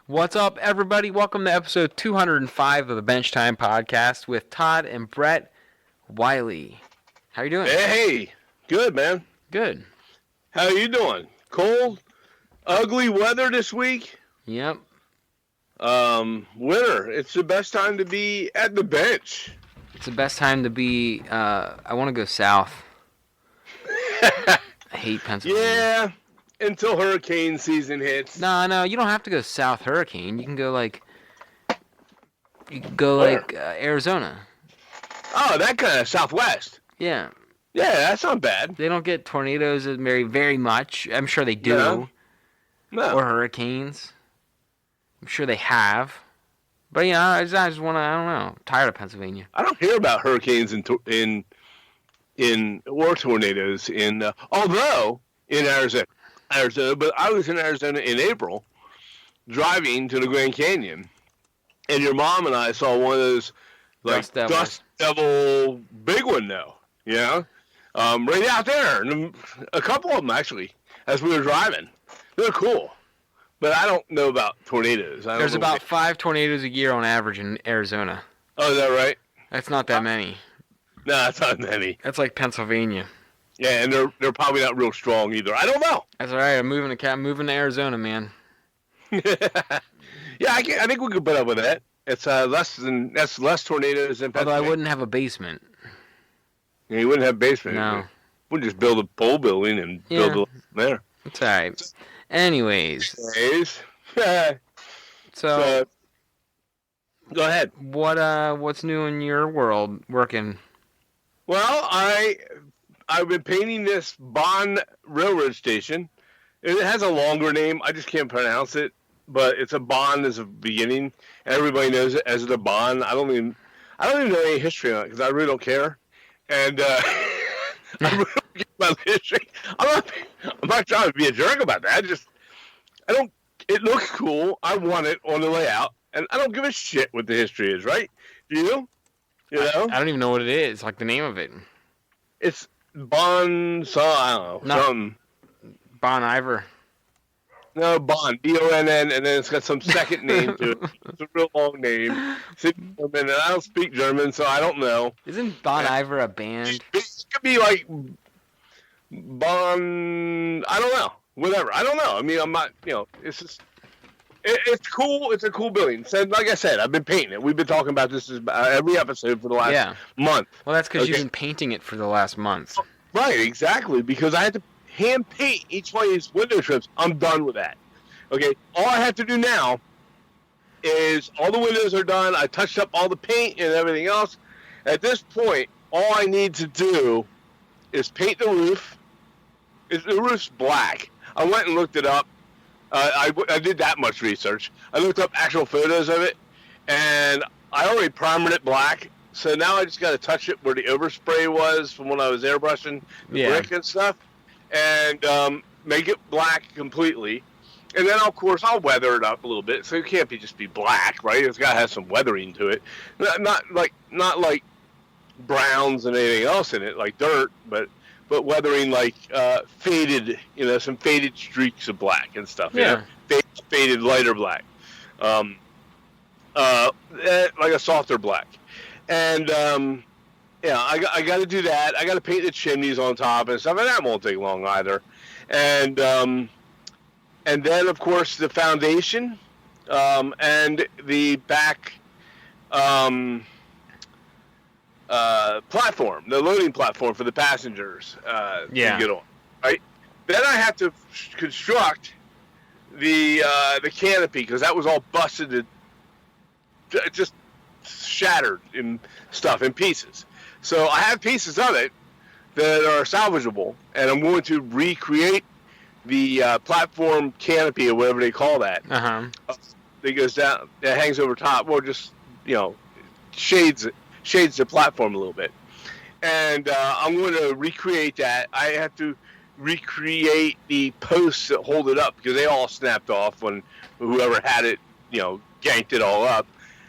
What's up, everybody? Welcome to episode 205 of the Bench Time Podcast with Todd and Brett Wiley. How you doing? Hey, good, man. Good. How you doing? Cold, ugly weather this week? Yep. Winter. It's the best time to be at the bench. It's the best time to be, I want to go south. I hate Pennsylvania. Yeah, until hurricane season hits. No, you don't have to go south hurricane. You can go Arizona. Oh, that kind of southwest. Yeah. Yeah, that's not bad. They don't get tornadoes very, very much. I'm sure they do. No. Or hurricanes. I'm sure they have. But, I just want to, I don't know. I'm tired of Pennsylvania. I don't hear about hurricanes or tornadoes although in Arizona. But I was in Arizona in April driving to the Grand Canyon. And your mom and I saw one of those dust devil big one though. Yeah. Right out there. And a couple of them actually as we were driving. They're cool. But I don't know about tornadoes. There's about 5 tornadoes a year on average in Arizona. Oh, is that right? That's not that many. No, that's not many. That's like Pennsylvania. Yeah, and they're probably not real strong either. I don't know. That's all right. I'm moving to Arizona, man. Yeah, I think we could put up with that. It's less tornadoes than Pennsylvania. Although I wouldn't have a basement. Yeah, you wouldn't have a basement. No. We'd just build a pole building and build it there. It's all right. Anyways. So go ahead. What's new in your world working? Well, I've been painting this Bonn railroad station. It has a longer name. I just can't pronounce it, but it's a Bonn as a beginning. Everybody knows it as the Bonn. I don't even know any history on it because I really don't care. And I really don't care about the history. I'm not trying to be a jerk about that. It looks cool. I want it on the layout, and I don't give a shit what the history is, right? Do you? You know? I don't even know what it is. Like the name of it. It's Bonn, I don't know, something. Bon Iver. No, Bonn, Bonn, and then it's got some second name to it. It's a real long name. And I don't speak German, so I don't know. Isn't Bon Iver a band? It could be like Bonn, I don't know. Whatever. I don't know. I mean, I'm not, it's just, it's cool. It's a cool building. So, like I said, I've been painting it. We've been talking about this every episode for the last month. Well, that's because you've been painting it for the last month. Right, exactly. Because I had to hand paint each one of these window trims. I'm done with that. Okay, all I have to do now is all the windows are done. I touched up all the paint and everything else. At this point, all I need to do is paint the roof. The roof's black. I went and looked it up. I did that much research. I looked up actual photos of it, and I already primered it black. So now I just got to touch it where the overspray was from when I was airbrushing the brick and stuff, and make it black completely. And then, of course, I'll weather it up a little bit. So it can't just be black, right? It's got to have some weathering to it. Not like browns and anything else in it, like dirt, but weathering like faded, some faded streaks of black and stuff. Yeah. Faded lighter black. Like a softer black. And, I got to do that. I got to paint the chimneys on top and stuff, and that won't take long either. And then, of course, the foundation and the back platform, the loading platform for the passengers to get on, right? Then I have to construct the canopy because that was all busted, just shattered in pieces. So I have pieces of it that are salvageable, and I'm going to recreate the platform canopy or whatever they call that. That goes down, that hangs over top, or just shades the platform a little bit. And I'm going to recreate that. I have to recreate the posts that hold it up because they all snapped off when whoever had it, ganked it all up.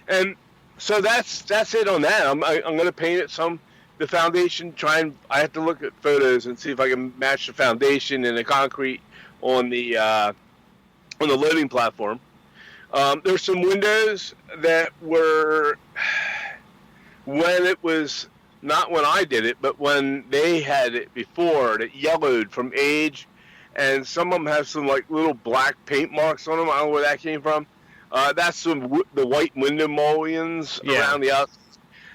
And so that's it on that. I'm going to paint it the foundation. I have to look at photos and see if I can match the foundation and the concrete on the loading platform. There's some windows that were, when it was, not when I did it, but when they had it before, that yellowed from age, and some of them have some like little black paint marks on them. I don't know where that came from. That's the white window mullions around the outside,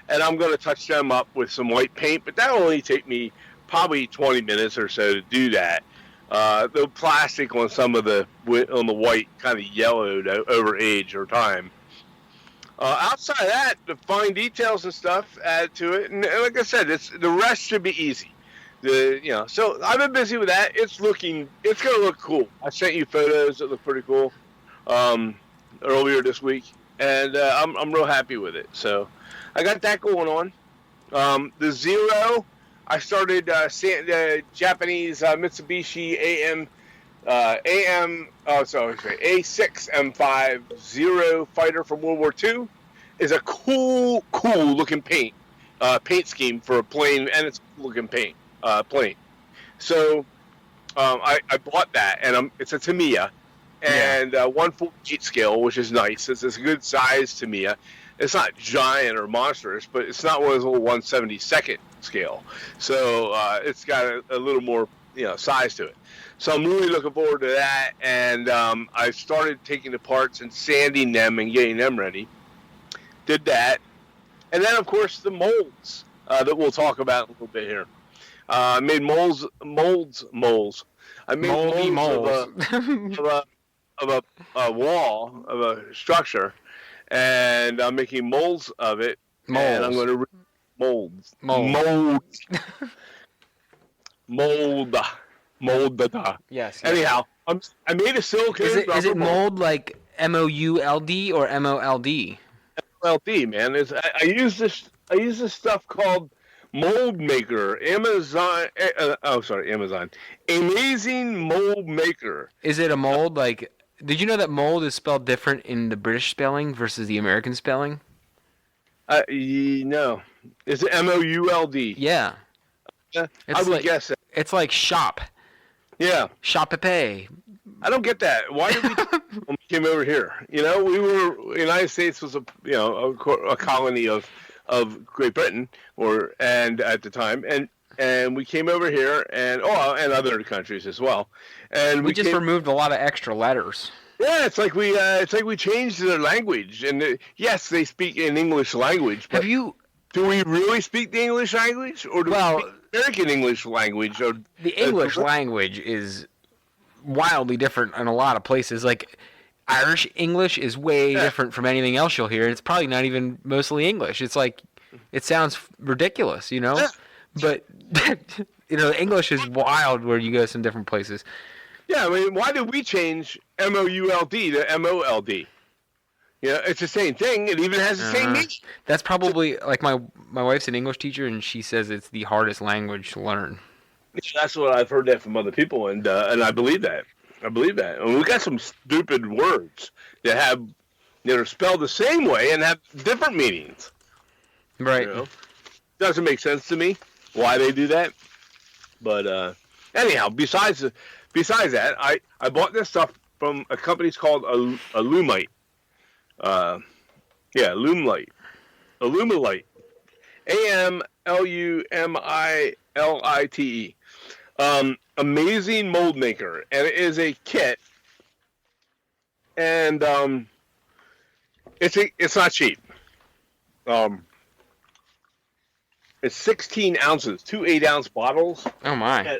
and I'm going to touch them up with some white paint, but that'll only take me probably 20 minutes or so to do that. The plastic on some of the white kind of yellowed over age or time. Outside of that, the fine details and stuff add to it, and like I said, the rest should be easy. So I've been busy with that. It's going to look cool. I sent you photos that look pretty cool earlier this week, and I'm real happy with it. So I got that going on. The Zero, I started Japanese Mitsubishi A6M5 Zero fighter from World War II. Is a cool looking paint scheme for a plane, and it's a cool looking plane. So I bought that, and it's a Tamiya, and 1/48 scale, which is nice. It's a good size Tamiya. It's not giant or monstrous, but it's not one of those little 1/72 scale. So it's got a little more size to it. So I'm really looking forward to that, and I started taking the parts and sanding them and getting them ready. Did that, and then of course the molds that we'll talk about a little bit here. I made molds. I made molds of a wall of a structure, and I'm making molds of it. And I'm going to mold. Yes. Anyhow, I made a silicone. Is it mold like MOULD or MOLD? MOLD, man. I use this stuff called Mold Maker. Amazon. Amazing Mold Maker. Is it a mold like? Did you know that mold is spelled different in the British spelling versus the American spelling? No. Is it MOULD? Yeah. I would guess it. It's like shop. Yeah. Shop-a-pay. I don't get that. Why did we when we came over here? The United States was a colony of Great Britain and at the time, and we came over here and other countries as well. And we just removed a lot of extra letters. Yeah, it's like we changed their language, and yes, they speak in English language. But do we really speak the English language, or do we speak American English language? Or the English language is wildly different in a lot of places. Like Irish English is way different from anything else you'll hear. It's probably not even mostly English. It's like it sounds ridiculous, but English is wild where you go some different places. Yeah, I mean, why did we change MOULD to MOLD? It's the same thing. It even has the same meaning. That's probably like my wife's an English teacher, and she says it's the hardest language to learn. That's what I've heard that from other people, and I believe that. And we got some stupid words that are spelled the same way and have different meanings. Right. Doesn't make sense to me why they do that. But anyhow, besides that, I bought this stuff from a company called Illumite. Illumite. AMLUMILITE. Amazing Mold Maker, and it is a kit, and it's not cheap. It's 16 ounces, 2 8-ounce bottles. Oh my!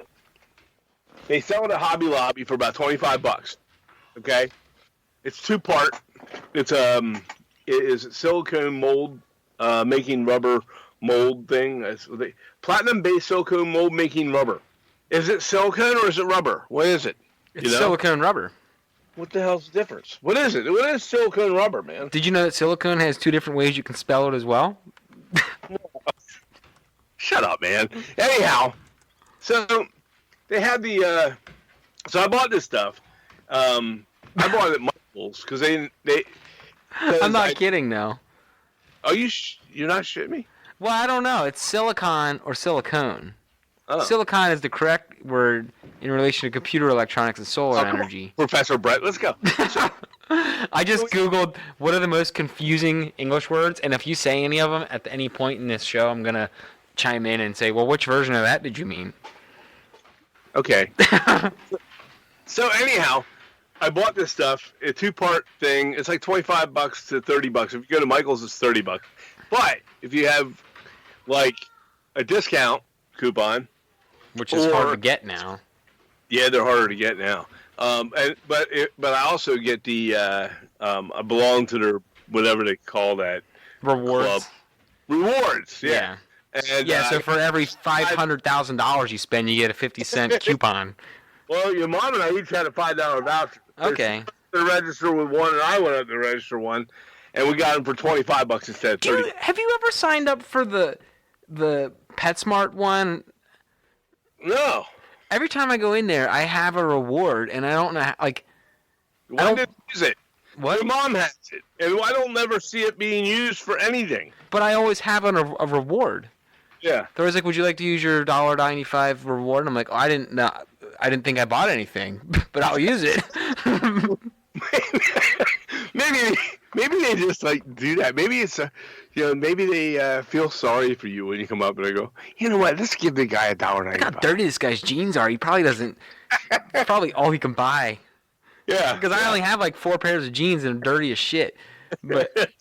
They sell it at Hobby Lobby for about $25. Okay, it's 2-part. It is silicone mold making rubber mold thing. Platinum-based silicone mold making rubber. Is it silicone or is it rubber? What is it? It's silicone rubber. What the hell's the difference? What is it? What is silicone rubber, man? Did you know that silicone has 2 different ways you can spell it as well? Shut up, man. Anyhow, so they had the. So I bought this stuff. I bought it at Michael's because they. I'm not kidding, though. Are you? You're not shitting me? Well, I don't know. It's silicon or silicone. Oh. Silicon is the correct word in relation to computer electronics and solar Come on, energy. Professor Brett, let's go. I just Googled what are the most confusing English words, and if you say any of them at any point in this show, I'm going to chime in and say, well, which version of that did you mean? Okay. So anyhow, I bought this stuff, a 2-part thing. It's like $25 to $30. If you go to Michael's, it's $30. But if you have like a discount coupon, which is hard to get now. Yeah, they're harder to get now. But I also get the I belong to their whatever they call that rewards. Club. Rewards, yeah. And, so for every $500,000 you spend, you get a 50-cent coupon. Well, your mom and I each had a $5 voucher. Okay. The register with one, and I went up to register one, and we got them for $25 instead of $30. Have you ever signed up for the PetSmart one? No. Every time I go in there, I have a reward, and I don't know how, like. When did you use it? What? Your mom has it, and I don't never see it being used for anything. But I always have a reward. Yeah. They're always like, "Would you like to use your $1.95 reward?" And I'm like, "Oh, I didn't think I bought anything, but I'll use it." Maybe they just like do that. Maybe it's maybe they feel sorry for you when you come up and they go, you know what? Let's give the guy $1.95. Look how dirty this guy's jeans are. He probably doesn't. It's probably all he can buy. Yeah. Because I only have like 4 pairs of jeans and they're dirty as shit. But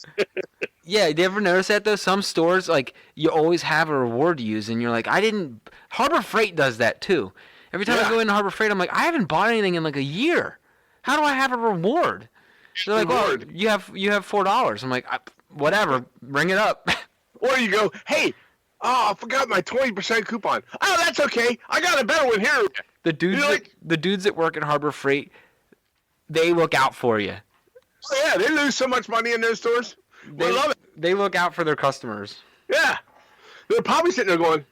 yeah, do you ever notice that though? Some stores like you always have a reward to use, and you're like, I didn't. Harbor Freight does that too. Every time I go into Harbor Freight, I'm like, I haven't bought anything in like a year. How do I have a reward? They're like, well, you have $4. I'm like, whatever, bring it up. Or you go, hey, I forgot my 20% coupon. Oh, that's okay. I got a better one here. The dudes that work at Harbor Freight, they look out for you. Oh, yeah, they lose so much money in those stores. They love it. They look out for their customers. Yeah. They're probably sitting there going,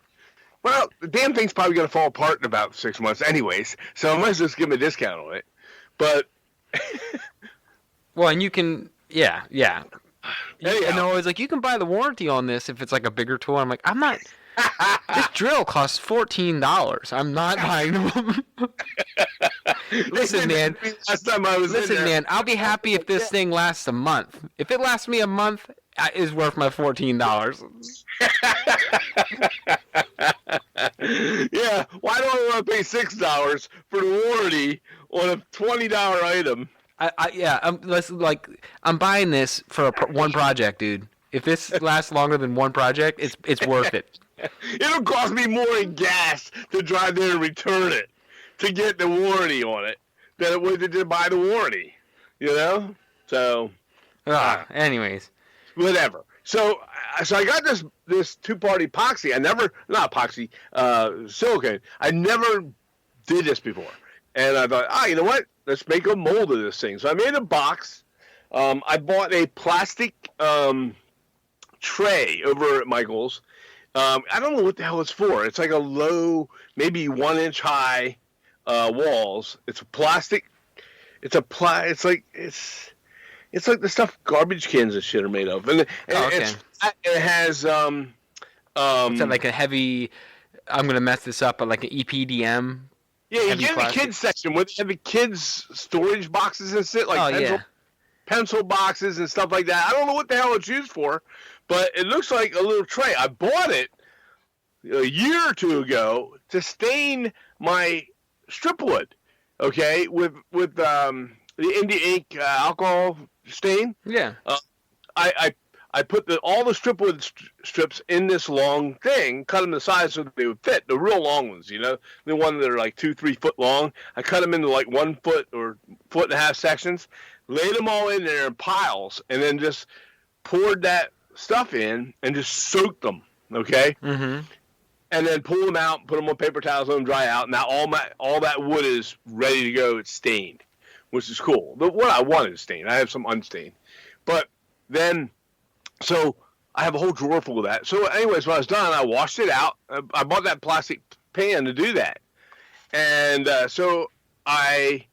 well, the damn thing's probably going to fall apart in about 6 months anyways, so I might just give them a discount on it. But... well, and you can... Yeah. And they're always like, you can buy the warranty on this if it's like a bigger tool. I'm like, I'm not... This drill costs $14. I'm not buying them. Listen, man. Last time I was Listen, man. I'll be happy if this thing lasts a month. If it lasts me a month, it's worth my $14. Yeah. Why do I want to pay $6 for the warranty on a $20 item? I'm buying this for one project, dude. If this lasts longer than one project, it's worth it. It'll cost me more in gas to drive there and return it to get the warranty on it than it would to buy the warranty. You know? So. Anyways. Whatever. So I got this 2-part epoxy. Silicone. I never did this before. And I thought, you know what? Let's make a mold of this thing. So I made a box. I bought a plastic tray over at Michael's. I don't know what the hell it's for. It's like a low, maybe 1-inch high walls. It's a plastic. It's like the stuff garbage cans and shit are made of. And it has Is that like a heavy? I'm gonna mess this up, but like an EPDM. Yeah, you get in the kids section where they have the kids storage boxes and shit, like pencil boxes and stuff like that. I don't know what the hell it's used for, but it looks like a little tray. I bought it a year or two ago to stain my strip wood, okay, with the India ink alcohol stain. Yeah. I put all the strip wood strips in this long thing, cut them to size so that they would fit, the real long ones, you know, the ones that are like 2-3 foot long. I cut them into like 1 foot or 1.5 sections, laid them all in there in piles, and then just poured that stuff in and just soaked them, okay? Mm-hmm. And then pull them out, put them on paper towels, let them dry out. Now all that wood is ready to go. It's stained, which is cool. But what I wanted is stained. I have some unstained. But then, so I have a whole drawer full of that. So anyways, when I was done, I washed it out. I bought that plastic pan to do that. And so I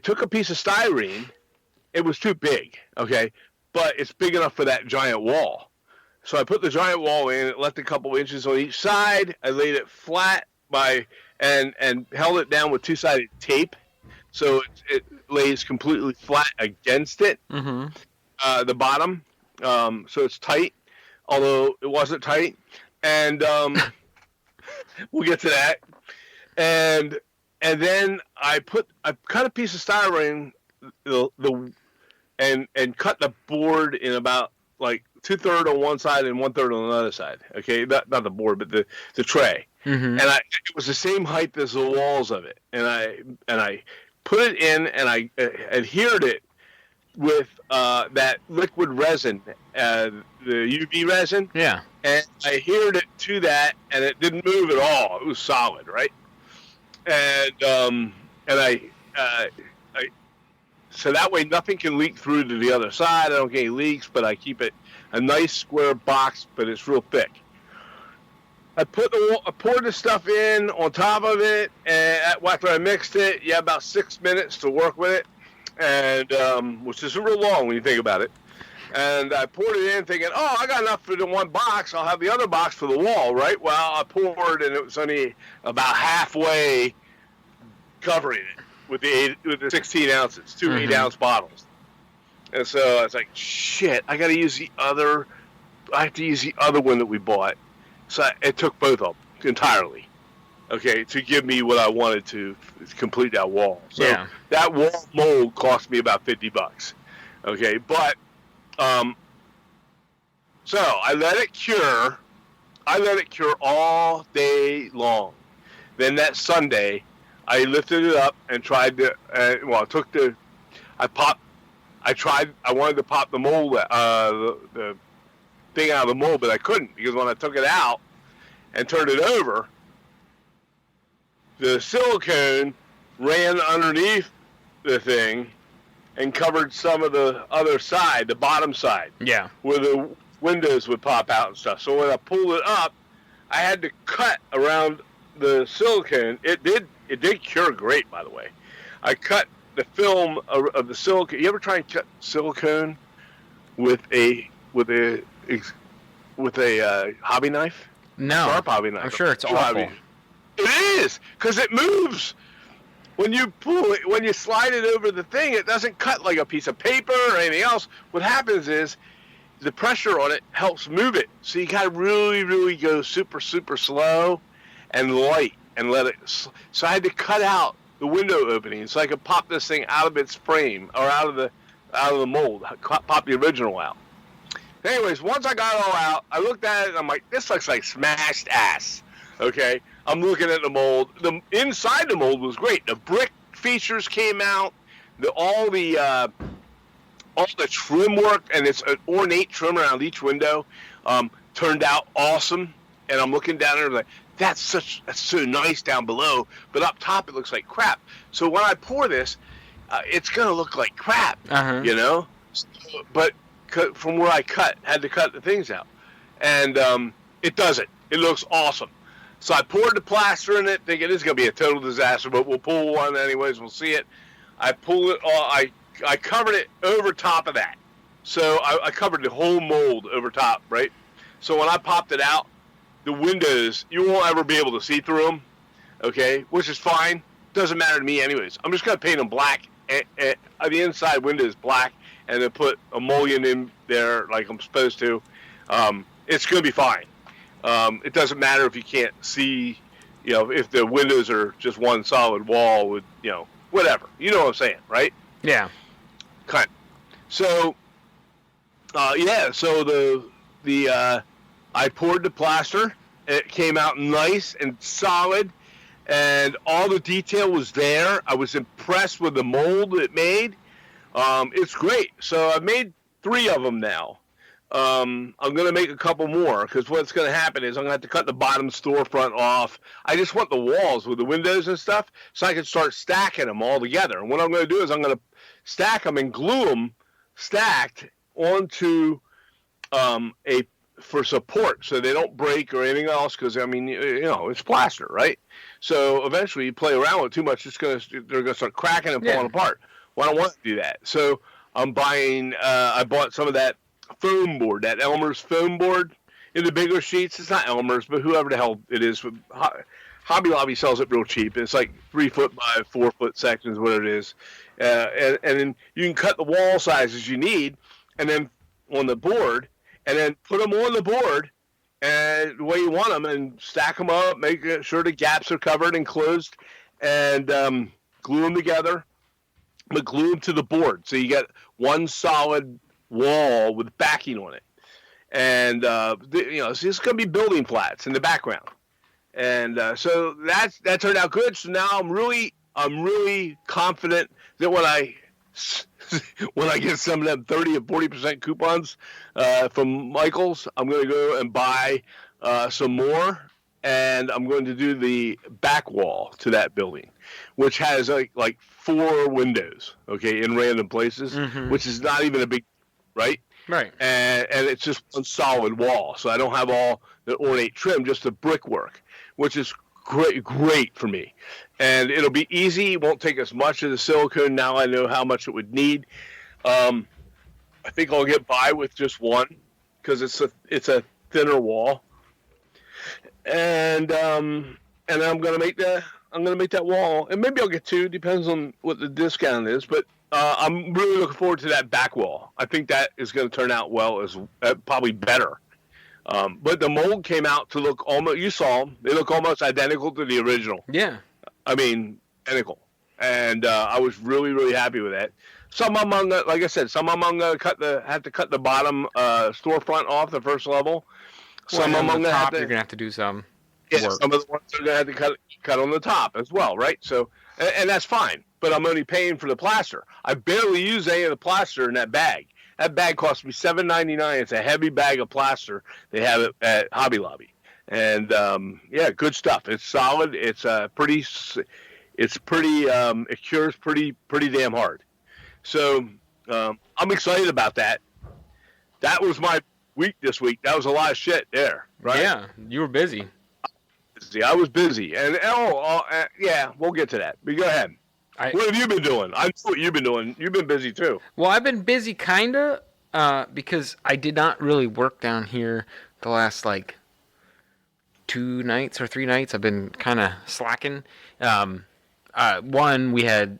took a piece of styrene. It was too big, okay? But it's big enough for that giant wall. So I put the giant wall in. It left a couple inches on each side. I laid it flat and held it down with 2-sided tape, so it lays completely flat against it. Mm-hmm. The bottom, so it's tight, although it wasn't tight. And we'll get to that. And then I cut a piece of styrene and cut the board in about like 2/3 on one side and 1/3 on the other side. Okay, not the board, but the tray. Mm-hmm. And it was the same height as the walls of it. And I put it in and I adhered it with that liquid resin, the UV resin. Yeah. And I adhered it to that, and it didn't move at all. It was solid, right? And I so that way nothing can leak through to the other side. I don't get any leaks, but I keep it a nice square box, but it's real thick. I poured the stuff in on top of it, and after I mixed it, you have about 6 minutes to work with it, and which isn't real long when you think about it. And I poured it in thinking, oh, I got enough for the one box. I'll have the other box for the wall, right? Well, I poured, and it was only about halfway covering it with the 16 ounces, 2 Mm-hmm. 8-ounce bottles. And so I was like, shit, I have to use the other one that we bought. So it took both of them entirely, okay, to give me what I wanted to complete that wall. So Yeah. that wall mold cost me about $50, okay, but so I let it cure. I let it cure all day long. Then that Sunday, I lifted it up and tried to. I wanted to pop the mold, the thing out of the mold, but I couldn't because when I took it out and turned it over, the silicone ran underneath the thing and covered some of the other side, the bottom side. Yeah. Where the windows would pop out and stuff. So when I pulled it up, I had to cut around the silicone. It did cure great, by the way. I cut the film of the silicone. You ever try and cut silicone with a hobby knife? No. Sharp hobby knife. I'm sure it's awful. It is, because it moves. When you pull it, when you slide it over the thing, it doesn't cut like a piece of paper or anything else. What happens is the pressure on it helps move it. So you got to really, really go super, super slow and light and let it. So I had to cut out the window opening so I could pop this thing out of its frame or out of the mold, pop the original out. Anyways, once I got it all out, I looked at it and I'm like, this looks like smashed ass. Okay, I'm looking at the mold. The inside the mold was great. The brick features came out. All the trim work, and it's an ornate trim around each window, turned out awesome. And I'm looking down there like, that's so nice down below, but up top it looks like crap. So when I pour this, it's gonna look like crap, you know. So, but from where I had to cut the things out, and it doesn't. It looks awesome. So I poured the plaster in it, thinking this is gonna be a total disaster, but we'll pull one anyways. We'll see it. I pulled it all. I covered it over top of that. So I covered the whole mold over top, right? So when I popped it out, the windows, you won't ever be able to see through them, okay? Which is fine. Doesn't matter to me anyways. I'm just going to paint them black. The inside window is black, and then put a mullion in there like I'm supposed to. It's going to be fine. It doesn't matter if you can't see, you know, if the windows are just one solid wall with, you know, whatever. You know what I'm saying, right? Yeah. Kind of. So, so I poured the plaster. It came out nice and solid, and all the detail was there. I was impressed with the mold it made. It's great. So I've made 3 of them now. I'm going to make a couple more, because what's going to happen is I'm going to have to cut the bottom storefront off. I just want the walls with the windows and stuff so I can start stacking them all together. And what I'm going to do is I'm going to stack them and glue them stacked onto for support so they don't break or anything else, because, I mean, you know, it's plaster, right? So eventually you play around with it too much, they're going to start cracking and falling apart. Well, I don't want to do that. So I'm buying, I bought some of that foam board, that Elmer's foam board in the bigger sheets. It's not Elmer's, but whoever the hell it is. Hobby Lobby sells it real cheap. It's like 3 foot by 4 foot sections, whatever it is. And then you can cut the wall sizes you need, and then on the board, and then put them on the board and the way you want them, and stack them up, make sure the gaps are covered and closed, and glue them together, but glue them to the board. So you get one solid wall with backing on it. And, so it's going to be building flats in the background. And so that turned out good. So now I'm really confident that when I get some of them 30 or 40% coupons from Michael's, I'm going to go and buy some more, and I'm going to do the back wall to that building, which has like 4 windows, okay, in random places, which is not even a big, right? Right. And it's just one solid wall, so I don't have all the ornate trim, just the brickwork, which is great for me. And it'll be easy. It won't take as much of the silicone. Now I know how much it would need. I think I'll get by with just one because it's a thinner wall. And I'm gonna make that wall, and maybe I'll get 2. Depends on what the discount is, but. I'm really looking forward to that back wall. I think that is going to turn out well, as probably better. But the mold came out to look almost. You saw them; they look almost identical to the original. Yeah. I mean, identical. And I was really happy with that. Some of them, like I said, some of them I'm going to have to cut the bottom storefront off the first level. Some of them I'm going to have to. You're going to have to do some. Yeah, work. some of the ones are going to have to cut on the top as well, right? So, and that's fine. But I'm only paying for the plaster. I barely use any of the plaster in that bag. That bag cost me $7.99. It's a heavy bag of plaster. They have it at Hobby Lobby, and good stuff. It's solid. It's pretty. It cures pretty damn hard. So I'm excited about that. That was my week this week. That was a lot of shit there, right? Yeah, you were busy. I was busy, and we'll get to that. But go ahead. What have you been doing? I know what you've been doing. You've been busy too. Well, I've been busy kinda because I did not really work down here the last 2 nights or 3 nights. I've been kind of slacking. One, we had,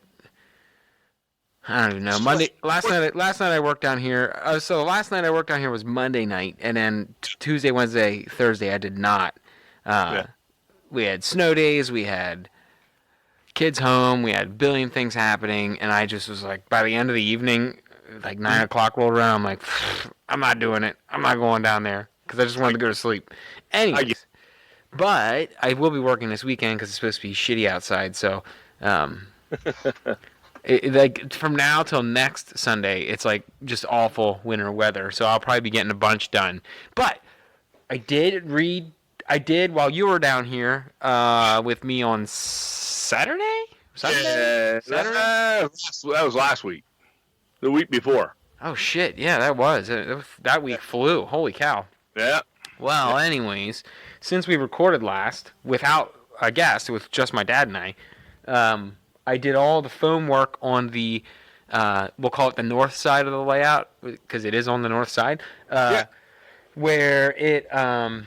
I don't even know, Monday. Last night I worked down here. So last night I worked down here was Monday night, and then Tuesday, Wednesday, Thursday I did not. We had snow days. We had kids home, we had a billion things happening, and I just was like, by the end of the evening, 9 o'clock rolled around, I'm like, I'm not doing it. I'm not going down there, because I just wanted to go to sleep. Anyways, but I will be working this weekend, because it's supposed to be shitty outside, so, from now till next Sunday, it's just awful winter weather, so I'll probably be getting a bunch done. But I did while you were down here with me on Saturday? Yeah, Saturday? That was last week. The week before. Oh, shit. Yeah, that was. That week flew. Holy cow. Yeah. Well, anyways, since we recorded last, without a guest, with just my dad and I did all the foam work on the, we'll call it the north side of the layout, because it is on the north side, where it, I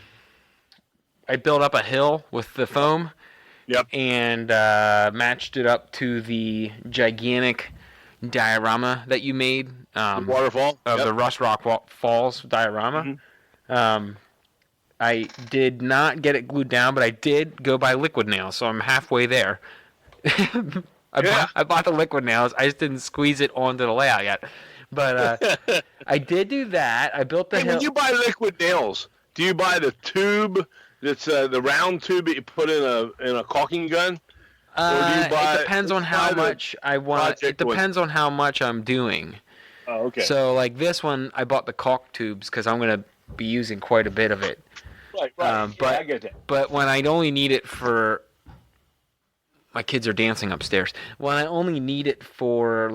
built up a hill with the foam. Yep. And matched it up to the gigantic diorama that you made. The waterfall? Of the Rush Rock Falls diorama. Mm-hmm. I did not get it glued down, but I did go buy liquid nails, so I'm halfway there. I bought the liquid nails. I just didn't squeeze it onto the layout yet. But I did do that. I built the hill. When you buy liquid nails, do you buy the tube... It's the round tube that you put in a caulking gun. It depends on how much I want. It depends on how much I'm doing. Oh, okay. So this one, I bought the caulk tubes because I'm gonna be using quite a bit of it. Right. I get that. But when I only need it for, my kids are dancing upstairs. When I only need it for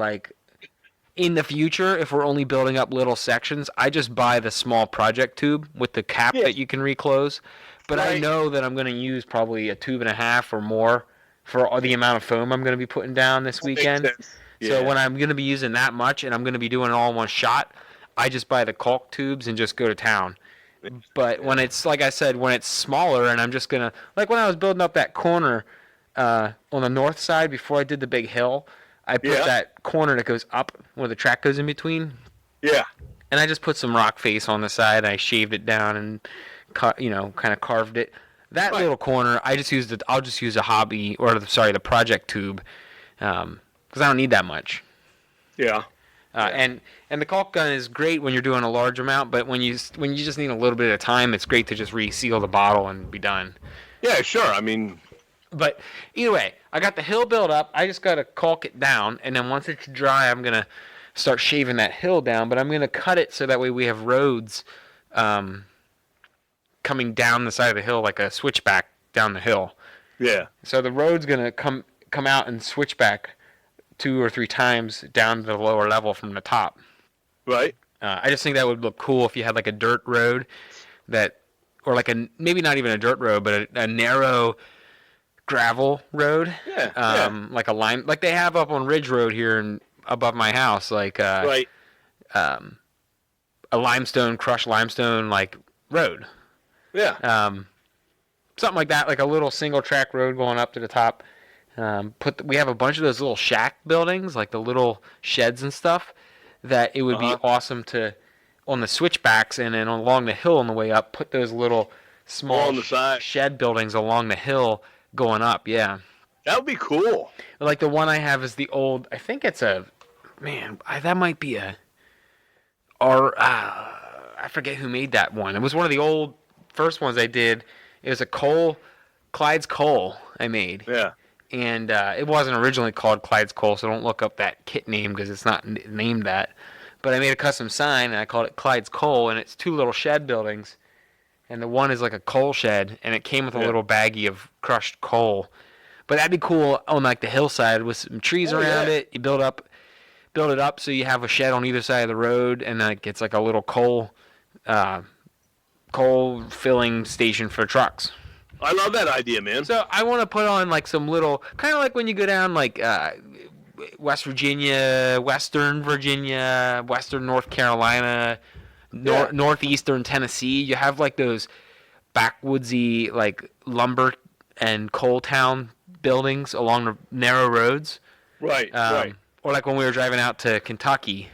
in the future, if we're only building up little sections, I just buy the small project tube with the cap that you can reclose. But I know that I'm going to use probably a tube and a half or more for all the amount of foam I'm going to be putting down this weekend. Yeah. So when I'm going to be using that much and I'm going to be doing it all in one shot, I just buy the caulk tubes and just go to town. But when it's, like I said, when it's smaller and I'm just going to, like when I was building up that corner on the north side before I did the big hill, I put that corner that goes up where the track goes in between. Yeah. And I just put some rock face on the side and I shaved it down and, kind of carved it. That little corner, I'll just use a hobby, the project tube, because I don't need that much. Yeah. And the caulk gun is great when you're doing a large amount, but when you just need a little bit of time, it's great to just reseal the bottle and be done. Yeah, sure. I mean, but either way, I got the hill built up. I just got to caulk it down, and then once it's dry, I'm gonna start shaving that hill down. But I'm gonna cut it so that way we have roads coming down the side of the hill like a switchback down the hill. Yeah. So the road's gonna come out and switch back 2 or 3 times down to the lower level from the top. Right. I just think that would look cool if you had like a dirt road or like maybe not even a dirt road, but a narrow gravel road. Yeah. Like a line, like they have up on Ridge Road here above my house, like right. A crushed limestone like road. Yeah. Something like that, like a little single track road going up to the top. We have a bunch of those little shack buildings, like the little sheds and stuff, that it would be awesome to, on the switchbacks and then along the hill on the way up, put those little small on the side. shed buildings along the hill going up. Yeah. That would be cool. Like the one I have is the old, I think it's that might be I forget who made that one. It was one of the old first ones I did. It was a Clyde's Coal I made. Yeah. And it wasn't originally called Clyde's Coal, so don't look up that kit name because it's not named that. But I made a custom sign, and I called it Clyde's Coal, and it's 2 little shed buildings. And the one is like a coal shed, and it came with a little baggie of crushed coal. But that'd be cool on like the hillside with some trees around it. You build it up so you have a shed on either side of the road, and then it gets like a little coal filling station for trucks. I love that idea, man. So I want to put on like some little, kind of like when you go down like West Virginia, Western Virginia, Western North Carolina, Northeastern Tennessee. You have like those backwoodsy like lumber and coal town buildings along the narrow roads. Right. Right. Or like when we were driving out to Kentucky.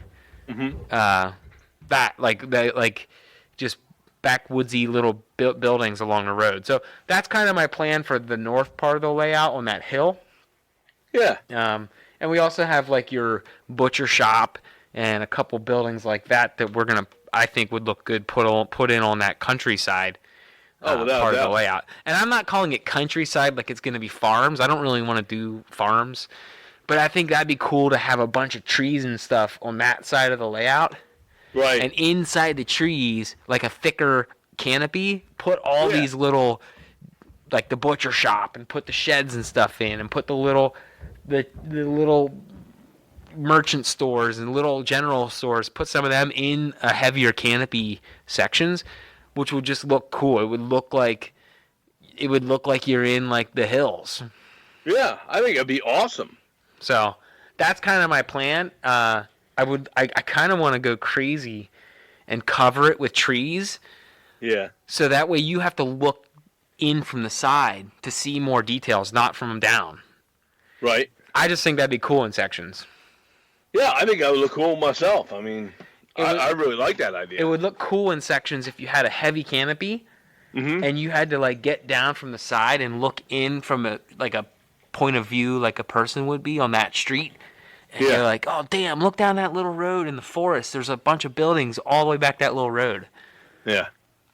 Mm-hmm. Just backwoodsy little buildings along the road. So that's kind of my plan for the north part of the layout on that hill. Yeah. And we also have like your butcher shop and a couple buildings like that I think would look good put in on that countryside part of the layout. And I'm not calling it countryside like it's going to be farms. I don't really want to do farms, but I think that'd be cool to have a bunch of trees and stuff on that side of the layout. Right. And inside the trees, like a thicker canopy, put all these little, like the butcher shop, and put the sheds and stuff in, and put the little merchant stores and little general stores, put some of them in a heavier canopy sections, which would just look cool. It would look like you're in like the hills. Yeah, I think it'd be awesome. So that's kind of my plan. I kind of want to go crazy and cover it with trees. Yeah. So that way you have to look in from the side to see more details, not from down. Right. I just think that'd be cool in sections. Yeah, I think that would look cool myself. I mean, I really like that idea. It would look cool in sections if you had a heavy canopy and you had to like get down from the side and look in from a point of view like a person would be on that street. And you're like, oh, damn, look down that little road in the forest. There's a bunch of buildings all the way back that little road. Yeah.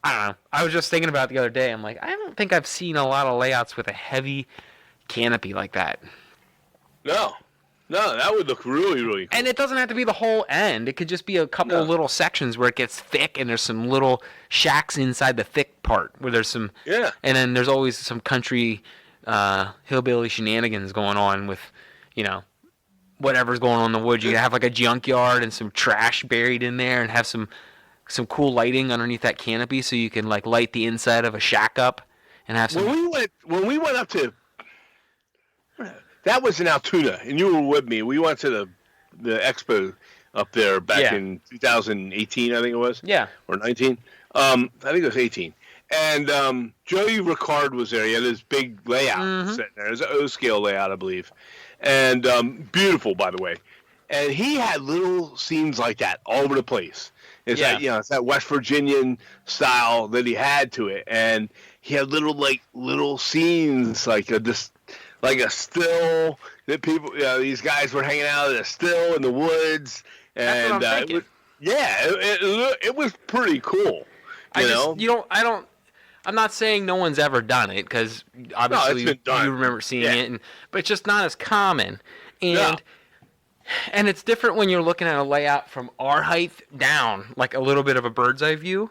I don't know. I was just thinking about it the other day. I'm like, I don't think I've seen a lot of layouts with a heavy canopy like that. No, that would look really, really cool. And it doesn't have to be the whole end. It could just be a couple of little sections where it gets thick and there's some little shacks inside the thick part where there's some... Yeah. And then there's always some country hillbilly shenanigans going on with, whatever's going on in the woods. You have like a junkyard and some trash buried in there and have some cool lighting underneath that canopy so you can like light the inside of a shack up and have some... When we went up to... That was in Altoona, and you were with me. We went to the expo up there back Yeah. in 2018, I think it was. Yeah. Or 19. I think it was 18. And Joey Ricard was there. He had his big layout sitting there. It was an O-scale layout, I believe. And beautiful, by the way. And he had little scenes like that all over the place. It's it's that West Virginian style that he had to it. And he had little scenes like a still that people, these guys were hanging out at a still in the woods. And That's what I'm thinking. It was pretty cool. I'm not saying no one's ever done it, because obviously you remember seeing it, but it's just not as common. And it's different when you're looking at a layout from our height down, like a little bit of a bird's eye view.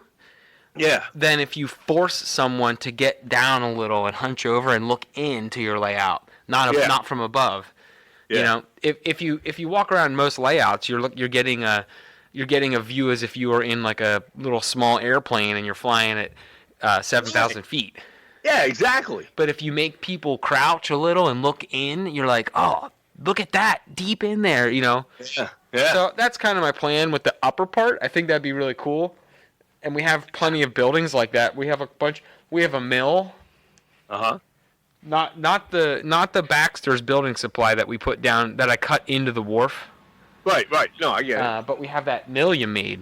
Yeah. Than if you force someone to get down a little and hunch over and look into your layout, not from above. Yeah. You know, if you walk around most layouts, you're getting a view as if you were in like a little small airplane and you're flying at 7,000 feet. Yeah, exactly. But if you make people crouch a little and look in, you're like, oh, look at that deep in there, Yeah. So that's kind of my plan with the upper part. I think that'd be really cool. And we have plenty of buildings like that. We have a mill. Uh-huh. Not the Baxter's building supply that we put down, that I cut into the wharf. Right. No, I get it. But we have that mill you made.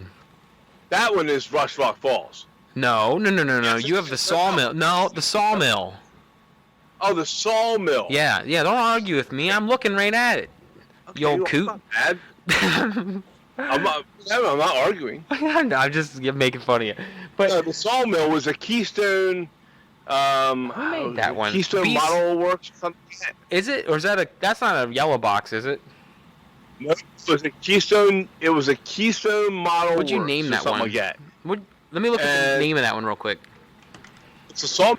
That one is Rush Rock Falls. No. You have the sawmill. No, the sawmill. Oh, the sawmill. Yeah. Don't argue with me. I'm looking right at it. Okay, you old coot. Not bad. I'm not arguing. No, I'm just making fun of you. But the sawmill was a Keystone. who made that one? Keystone Model Works. Something like that. Is it, or is that that's not a yellow box, is it? No, it was a Keystone. It was a Keystone Model. What'd you name that one? Like that. Let me look at the name of that one real quick. It's a sawmill,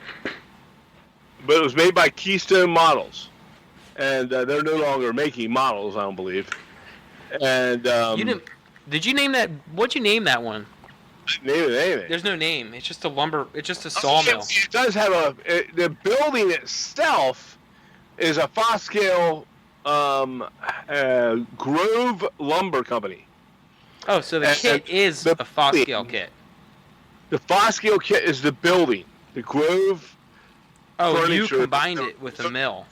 but it was made by Keystone Models, and they're no longer making models, I don't believe. And did you name that? What'd you name that one? Name it anything. There's no name. It's just a sawmill. It does have the building itself is a Foscale Grove Lumber Company. Oh, so the kit is a Foscale kit. The Foscale kit is the building. The Grove. Oh, you combined it with a mill.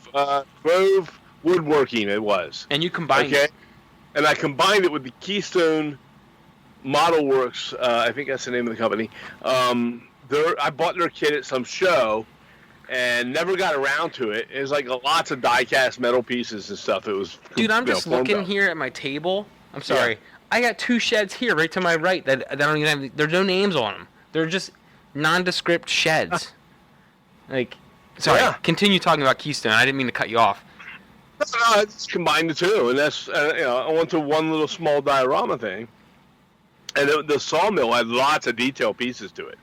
Grove Woodworking, it was. And you combined it. And I combined it with the Keystone Model Works. I think that's the name of the company. I bought their kit at some show and never got around to it. It was like lots of die-cast metal pieces and stuff. It was. Dude, I'm just looking here at my table. I'm sorry. Yeah. I got two sheds here right to my right that I don't even have. There's no names on them. They're just nondescript sheds. Sorry. Yeah. Continue talking about Keystone. I didn't mean to cut you off. No, I just combined the two, and that's I went to one little small diorama thing, and the sawmill had lots of detail pieces to it,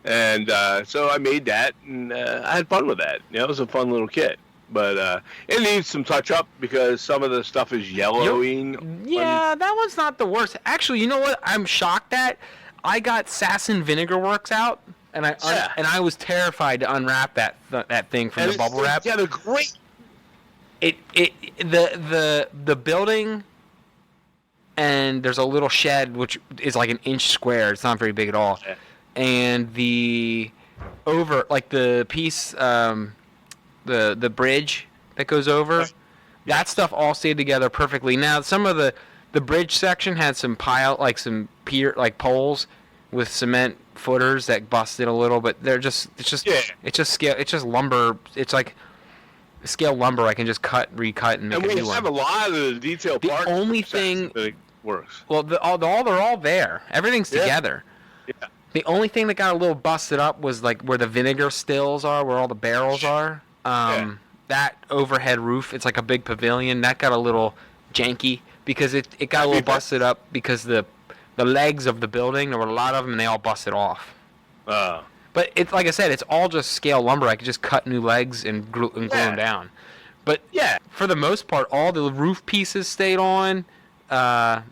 and so I made that, and I had fun with that. It was a fun little kit, but it needs some touch up because some of the stuff is yellowing. Yeah, that one's not the worst. Actually, you know what? I'm shocked at. I got Sasson Vinegar Works out, and I was terrified to unwrap that thing from the bubble wrap. Yeah, they're great. The building, and there's a little shed which is like an inch square. It's not very big at all. Yeah. And the piece, the bridge that goes over, that stuff all stayed together perfectly. Now some of the bridge section had some poles with cement footers that busted a little, but it's just lumber. It's like scale lumber. I can just recut, and make a new one. And we have a lot of the detail parts. The only thing that works. Well, they're all there. Everything's together. Yeah. The only thing that got a little busted up was like where the vinegar stills are, where all the barrels are. That overhead roof, it's like a big pavilion. That got a little janky because it got a little busted up because the legs of the building, there were a lot of them, and they all busted off. But it's like I said, it's all just scale lumber. I could just cut new legs and glue them down. But for the most part, all the roof pieces stayed on, all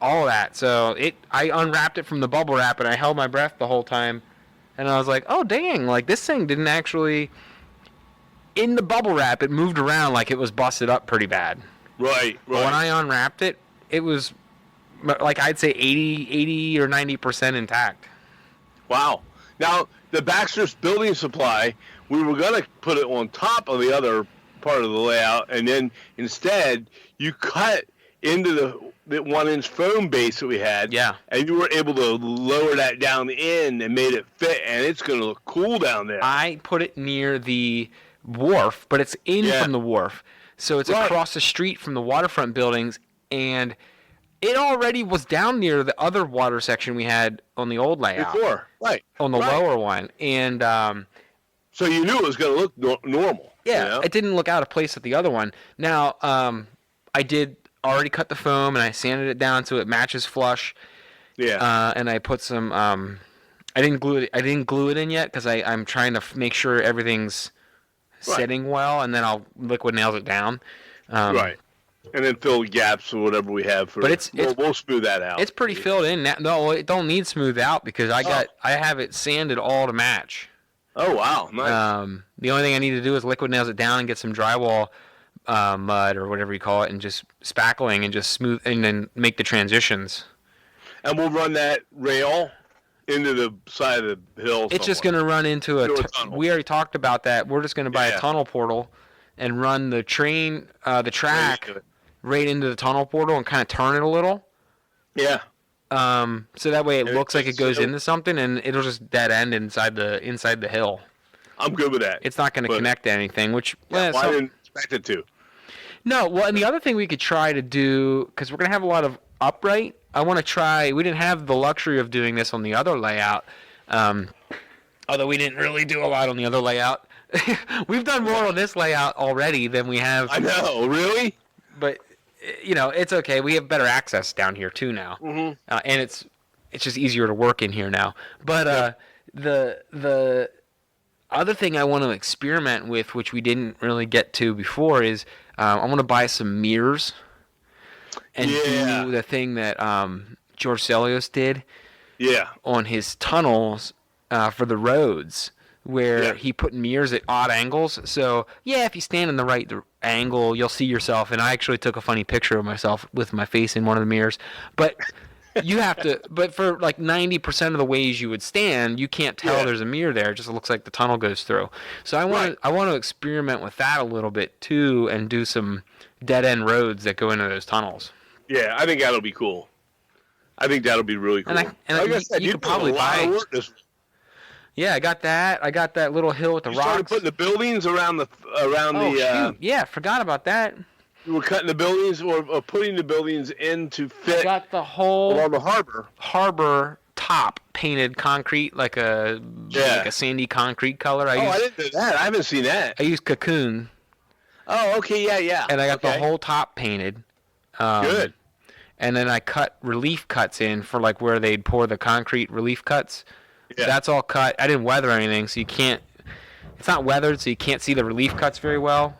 of that. So I unwrapped it from the bubble wrap, and I held my breath the whole time. And I was like, oh dang! Like this thing didn't actually. In the bubble wrap, it moved around like it was busted up pretty bad. Right. But when I unwrapped it, it was like I'd say 80 or 90% intact. Wow. Now, the Baxter's building supply, we were going to put it on top of the other part of the layout, and then instead you cut into the 1-inch foam base that we had. Yeah. And you were able to lower that down in and made it fit, and it's going to look cool down there. I put it near the wharf, but it's in from the wharf. So it's across the street from the waterfront buildings, and it already was down near the other water section we had on the old layout. Before, right. On the lower one. And so you knew it was going to look normal. Yeah, you know? It didn't look out of place at the other one. Now, I did already cut the foam, and I sanded it down so it matches flush. Yeah. And I put some I didn't glue it in yet because I'm trying to make sure everything's setting well, and then I'll liquid nails it down. Right. And then fill gaps or whatever we have for. But we'll smooth that out. It's pretty filled in. No, it don't need smooth out because I have it sanded all to match. Oh wow, nice. The only thing I need to do is liquid nails it down and get some drywall mud or whatever you call it, and just spackling and just smooth, and then make the transitions. And we'll run that rail into the side of the hill. It's just going to run into a tunnel. We already talked about that. We're just going to buy a tunnel portal and run the track right into the tunnel portal and kind of turn it a little. Yeah. So that way it looks like it goes into something, and it'll just dead end inside the hill. I'm good with that. It's not going to connect to anything, which I didn't expect it to. No, well, and the other thing we could try to do, because we're going to have a lot of upright, I want to try, we didn't have the luxury of doing this on the other layout, although we didn't really do a lot on the other layout. We've done more on this layout already than we have. I know, really? But, it's okay. We have better access down here, too, now. Mm-hmm. And it's just easier to work in here now. But the other thing I want to experiment with, which we didn't really get to before, is I want to buy some mirrors and do the thing that George Celios did on his tunnels for the roads, where he put mirrors at odd angles. So, if you stand in the right angle, you'll see yourself. And I actually took a funny picture of myself with my face in one of the mirrors. But you have to, but for like 90% of the ways you would stand, you can't tell there's a mirror there. It just looks like the tunnel goes through. So I want to experiment with that a little bit too, and do some dead end roads that go into those tunnels. Yeah, I think that'll be cool. I think that'll be really cool. Like I said, you could probably buy. Yeah, I got that. I got that little hill with the rocks. You started putting the buildings around the shoot. Yeah, forgot about that. You were cutting the buildings or putting the buildings in to fit. I got the whole along the harbor top painted concrete, like a sandy concrete color. I didn't do that. I haven't seen that. I used cocoon. Oh, okay, yeah. And I got the whole top painted. Good. And then I cut relief cuts in for like where they'd pour the concrete relief cuts. Yeah. That's all cut. I didn't weather anything, so you can't. It's not weathered, so you can't see the relief cuts very well.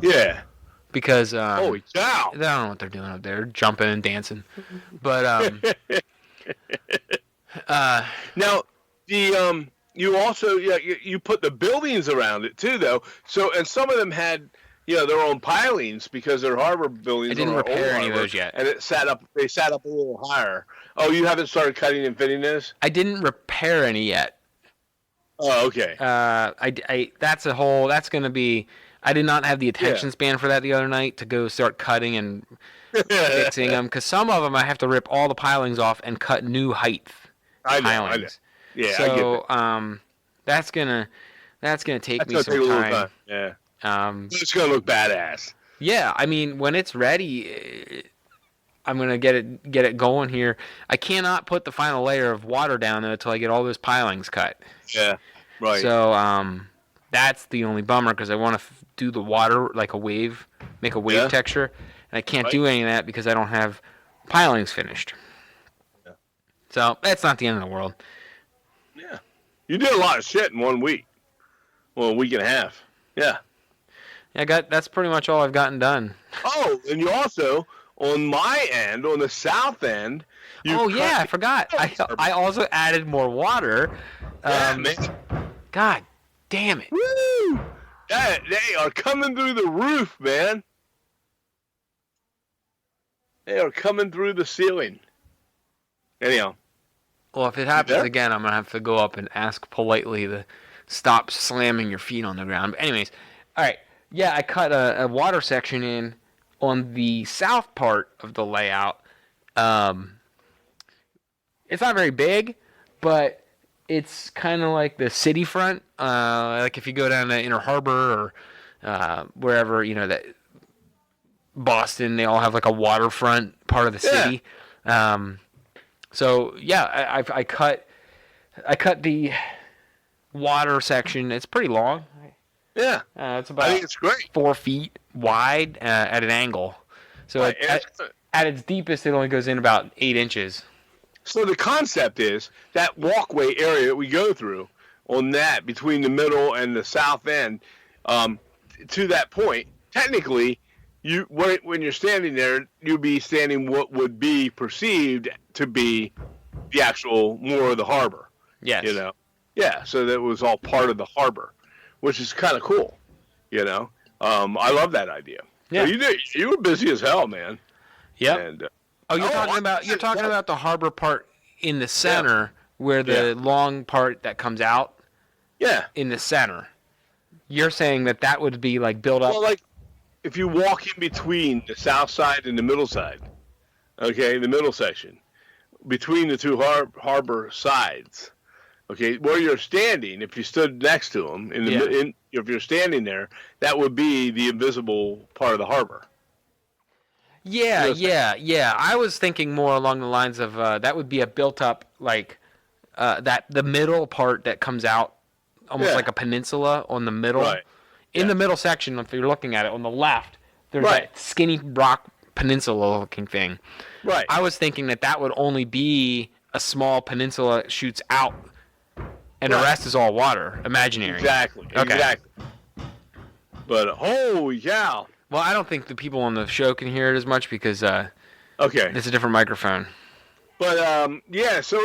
Yeah. Because holy cow! I don't know what they're doing up there, jumping and dancing. But now you also you put the buildings around it too, though. So and some of them had their own pilings because they're harbor buildings. I didn't repair any of those yet, and they sat up a little higher. Oh, you haven't started cutting and fitting this? I didn't repair any yet. Oh, okay. That's going to be. I did not have the attention span for that the other night to go start cutting and fixing them, because some of them I have to rip all the pilings off and cut new height pilings. I know. Yeah, so I get that's gonna take me some time. Yeah. It's gonna look badass. Yeah, I mean, when it's ready, I'm gonna get it going here. I cannot put the final layer of water down though until I get all those pilings cut. Yeah, right. So that's the only bummer, because I want to do the water like a wave, make a wave texture, and I can't do any of that because I don't have pilings finished. Yeah. So that's not the end of the world. Yeah, you did a lot of shit in 1 week. Well, a week and a half. Yeah. That's pretty much all I've gotten done. Oh, and you also, on my end, on the south end. I forgot. I also added more water. Man. God damn it. Woo! They are coming through the roof, man. They are coming through the ceiling. Anyhow. Well, if it happens again, I'm going to have to go up and ask politely to stop slamming your feet on the ground. But anyways, all right. Yeah, I cut a water section in on the south part of the layout. It's not very big, but it's kind of like the city front. Like if you go down to Inner Harbor or wherever, that Boston, they all have like a waterfront part of the city. So yeah, I cut the water section. It's pretty long. Yeah, it's about I think it's great. 4 feet wide at an angle. So at its deepest, it only goes in about 8 inches. So the concept is that walkway area that we go through on that between the middle and the south end, to that point, technically, when you're standing there, you'd be standing what would be perceived to be the actual more of the harbor. Yes. Yeah. So that was all part of the harbor, which is kind of cool. I love that idea. Yeah. So you were busy as hell, man. Yep. And, you're talking about the harbor part in the center, where the long part that comes out. Yeah. In the center. You're saying that would be like built up. Well, like if you walk in between the south side and the middle side, okay, the middle section, between the two harbor sides, okay, where you're standing, if you stood next to them, if you're standing there, that would be the invisible part of the harbor. Yeah. I was thinking more along the lines of that would be a built-up, like, the middle part that comes out almost like a peninsula on the middle. Right. In the middle section, if you're looking at it, on the left, there's that skinny rock peninsula-looking thing. Right. I was thinking that would only be a small peninsula that shoots out, and the rest is all water, imaginary. Exactly. Okay. Exactly. But, yeah. Well, I don't think the people on the show can hear it as much because it's a different microphone. But so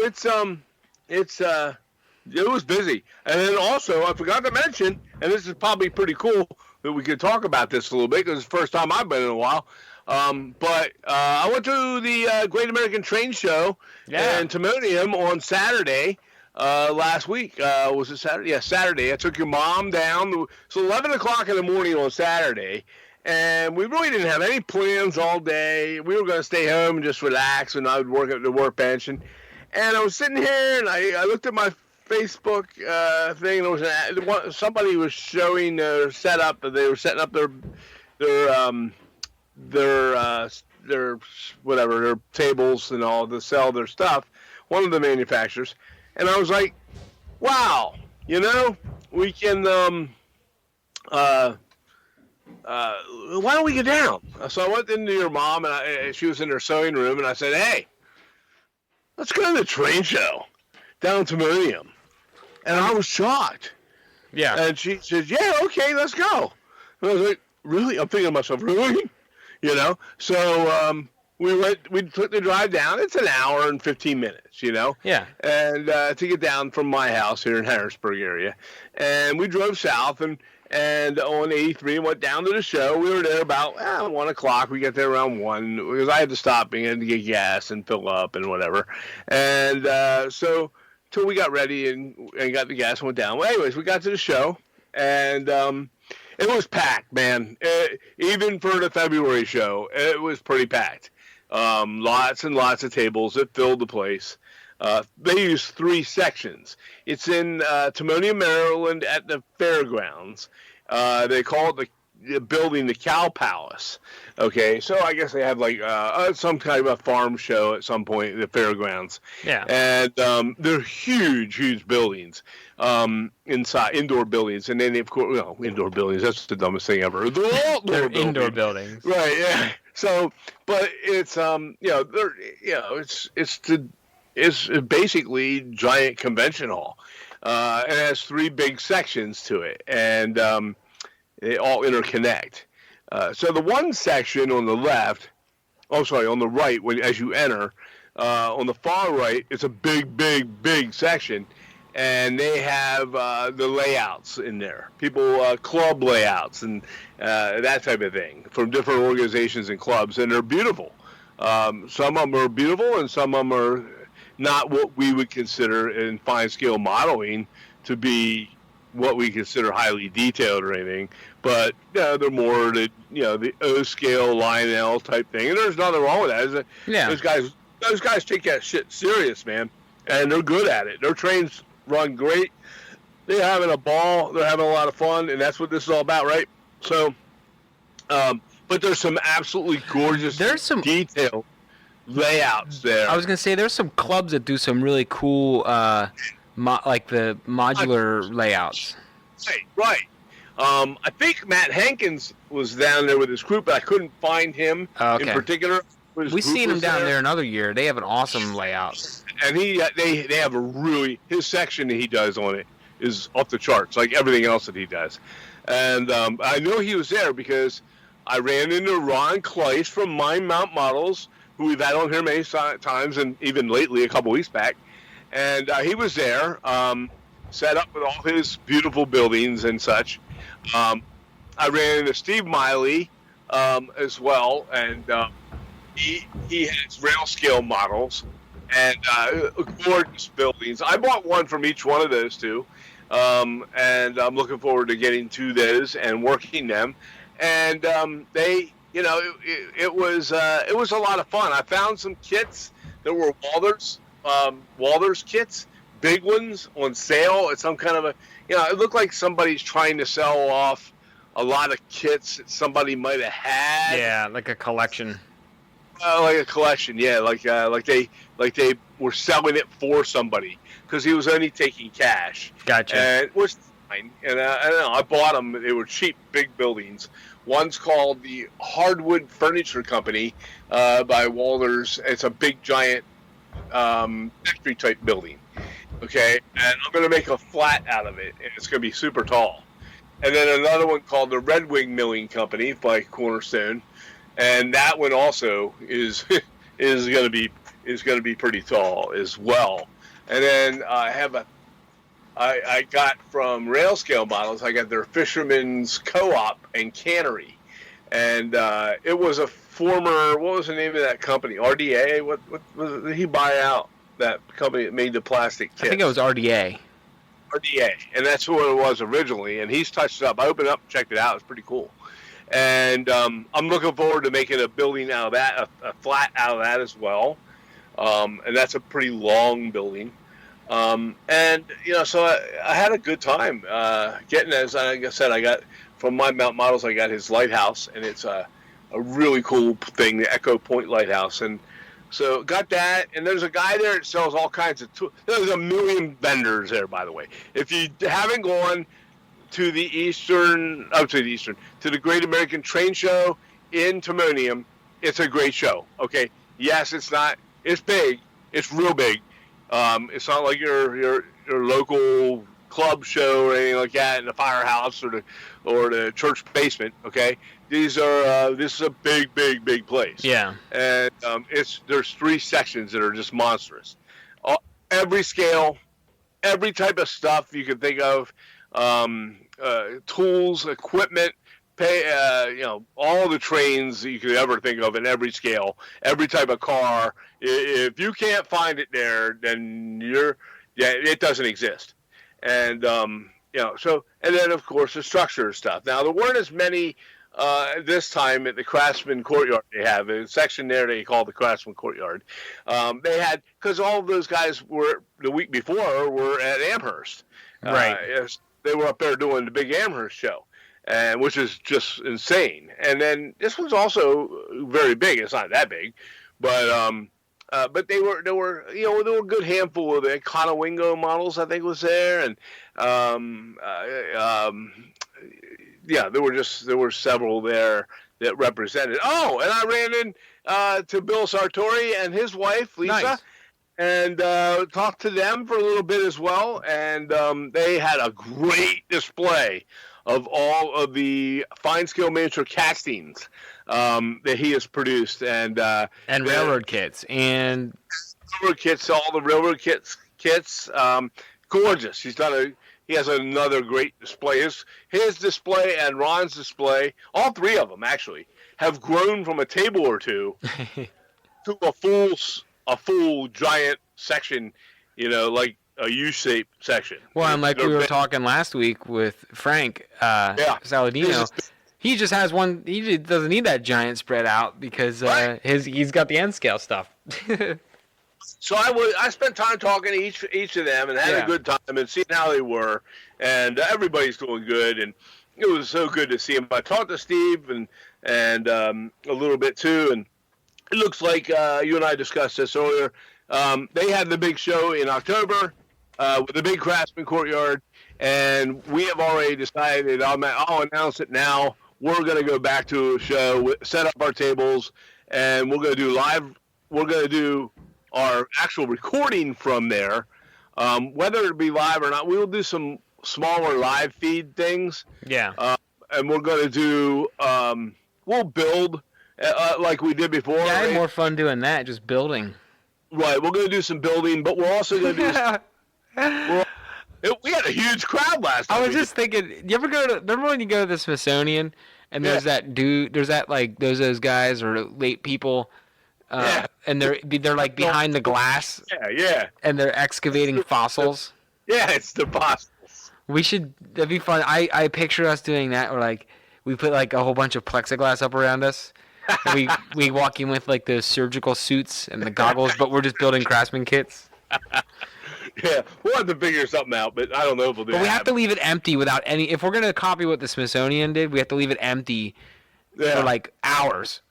it was busy. And then also, I forgot to mention, and this is probably pretty cool that we could talk about this a little bit because it's the first time I've been in a while. But I went to the Great American Train Show in Timonium on Saturday. Last week, was it Saturday? Yeah, Saturday. I took your mom down. It's 11 o'clock in the morning on Saturday. And we really didn't have any plans all day. We were going to stay home and just relax, and I would work at the workbench. And I was sitting here, and I looked at my Facebook thing, and somebody was showing their setup. They were setting up their tables and all to sell their stuff. One of the manufacturers, and I was like, "Wow, we can." Why don't we get down? So I went into your mom, and she was in her sewing room, and I said, "Hey, let's go to the train show down to Timonium." And I was shocked. Yeah. And she said, "Yeah, okay, let's go." And I was like, "Really?" I'm thinking to myself, "Really?" So we took the drive down. It's an hour and 15 minutes, Yeah. And to get down from my house here in Harrisburg area. And we drove south and on 83 and went down to the show. We were there about 1 o'clock. We got there around 1 because I had to stop and to get gas and fill up and whatever. And so till we got ready and got the gas and went down. Well, anyways, we got to the show, and it was packed, man. Even for the February show, it was pretty packed. Lots and lots of tables. It filled the place. They use 3 sections. It's in Timonium, Maryland, at the fairgrounds. They call it the building the Cow Palace. Okay, so I guess they have like some kind of a farm show at some point at the fairgrounds. Yeah. And they're huge buildings, inside indoor buildings, and then of course, indoor buildings. That's the dumbest thing ever. They're all indoor buildings. Right. Yeah. So, but it's it's basically giant convention hall. It has 3 big sections to it, and they all interconnect. So the one section on the left, on the right, as you enter, on the far right, it's a big section, and they have the layouts in there. People, club layouts and that type of thing from different organizations and clubs, and they're beautiful. Some of them are beautiful, and some of them are not what we would consider in fine scale modeling to be what we consider highly detailed or anything. But they're more the O scale Lionel type thing, and there's nothing wrong with that. Yeah. Those guys take that shit serious, man, and they're good at it. Their trains run great. They're having a ball. They're having a lot of fun, and that's what this is all about, right? So, but there's some absolutely gorgeous, detailed layouts there. I was gonna say there's some clubs that do some really cool, like the modular layouts. Right. I think Matt Hankins was down there with his group, but I couldn't find him in particular. We've seen him down there another year. They have an awesome layout. And they have his section that he does on it is off the charts, like everything else that he does. And I know he was there because I ran into Ron Kleiss from Mind Mount Models, who we've had on here many times, and even lately, a couple weeks back. And he was there, set up with all his beautiful buildings and such. I ran into Steve Miley as well, and he has rail scale models and gorgeous buildings. I bought one from each one of those two, and I'm looking forward to getting to those and working them. And they, it was a lot of fun. I found some kits that were Walther's kits, big ones on sale at some kind of it looked like somebody's trying to sell off a lot of kits that somebody might have had. Yeah, like a collection. Like a collection, yeah, like they were selling it for somebody because he was only taking cash. Gotcha. And it was fine. And I bought them. They were cheap, big buildings. One's called the Hardwood Furniture Company by Walther's. It's a big, giant factory type building. Okay, and I'm going to make a flat out of it, and it's going to be super tall. And then another one called the Red Wing Milling Company by Cornerstone, and that one also is going to be pretty tall as well. And then I got from Rail Scale Models, I got their Fisherman's Co-op and Cannery, and it was a former, what was the name of that company? RDA? What did he buy out? That company that made the plastic kits. I think it was RDA. RDA, and that's who it was originally. And he's touched it up. I opened it up and checked it out. It's pretty cool. And I'm looking forward to making a building out of that, a flat out of that as well. And that's a pretty long building. And so I had a good time getting, as like I said, I got from my Mount Models. I got his lighthouse, and it's a really cool thing, the Echo Point Lighthouse, and. So got that, and there's a guy there that sells all kinds of tools. There's a million vendors there, by the way. If you haven't gone to the Great American Train Show in Timonium, it's a great show. Okay, yes, it's big, it's real big. It's not like your local club show or anything like that in the firehouse or the church basement. Okay. This is a big place. Yeah. And there's 3 sections that are just monstrous. Every scale, every type of stuff you can think of, tools, equipment, all the trains that you could ever think of in every scale, every type of car. If you can't find it there, then it doesn't exist. And and then of course the structure stuff. Now there weren't as many. This time at the Craftsman Courtyard, they have a section there they call the Craftsman Courtyard. They had, because all of those guys were the week before were at Amherst. Right. They were up there doing the big Amherst show, and which is just insane. And then this was also very big. It's not that big, but there were a good handful of the Conowingo models I think was there, and there were several there that represented. Oh, and I ran in to Bill Sartori and his wife Lisa, nice. And talked to them for a little bit as well. And they had a great display of all of the fine scale miniature castings that he has produced, and railroad kits and railroad kits, all the railroad kits. Gorgeous. He has another great display. His display and Ron's display, all 3 of them actually, have grown from a table or two to a full giant section, like a U-shaped section. Well, and like we were talking last week with Frank Saladino, he just has one. He just doesn't need that giant spread out because he's got the N scale stuff. So I spent time talking to each of them and had a good time and seeing how they were, and everybody's doing good, and it was so good to see them. I talked to Steve and a little bit too, and it looks like you and I discussed this earlier. They had the big show in October with the big Craftsman Courtyard, and we have already decided. I'll announce it now. We're going to go back to a show, set up our tables, and we're going to do live. We're going to do our actual recording from there. Whether it be live or not, we will do some smaller live feed things. Yeah. And we're going to do. We'll build like we did before. Yeah, I had more fun doing that, just building. Right, we're going to do some building, but we're also going to do. We had a huge crowd last time. I was just thinking, you ever remember when you go to the Smithsonian and there's that dude, there's that like those guys or late people, and they're like behind the glass. Yeah. And they're excavating fossils. Yeah, it's the fossils. That'd be fun. I picture us doing that, or like we put like a whole bunch of plexiglass up around us. we walk in with like the surgical suits and the goggles, but we're just building Craftsman kits. Yeah, we'll have to figure something out, but I don't know if we'll do that. But we have to leave it empty without any. If we're gonna copy what the Smithsonian did, we have to leave it empty for like hours.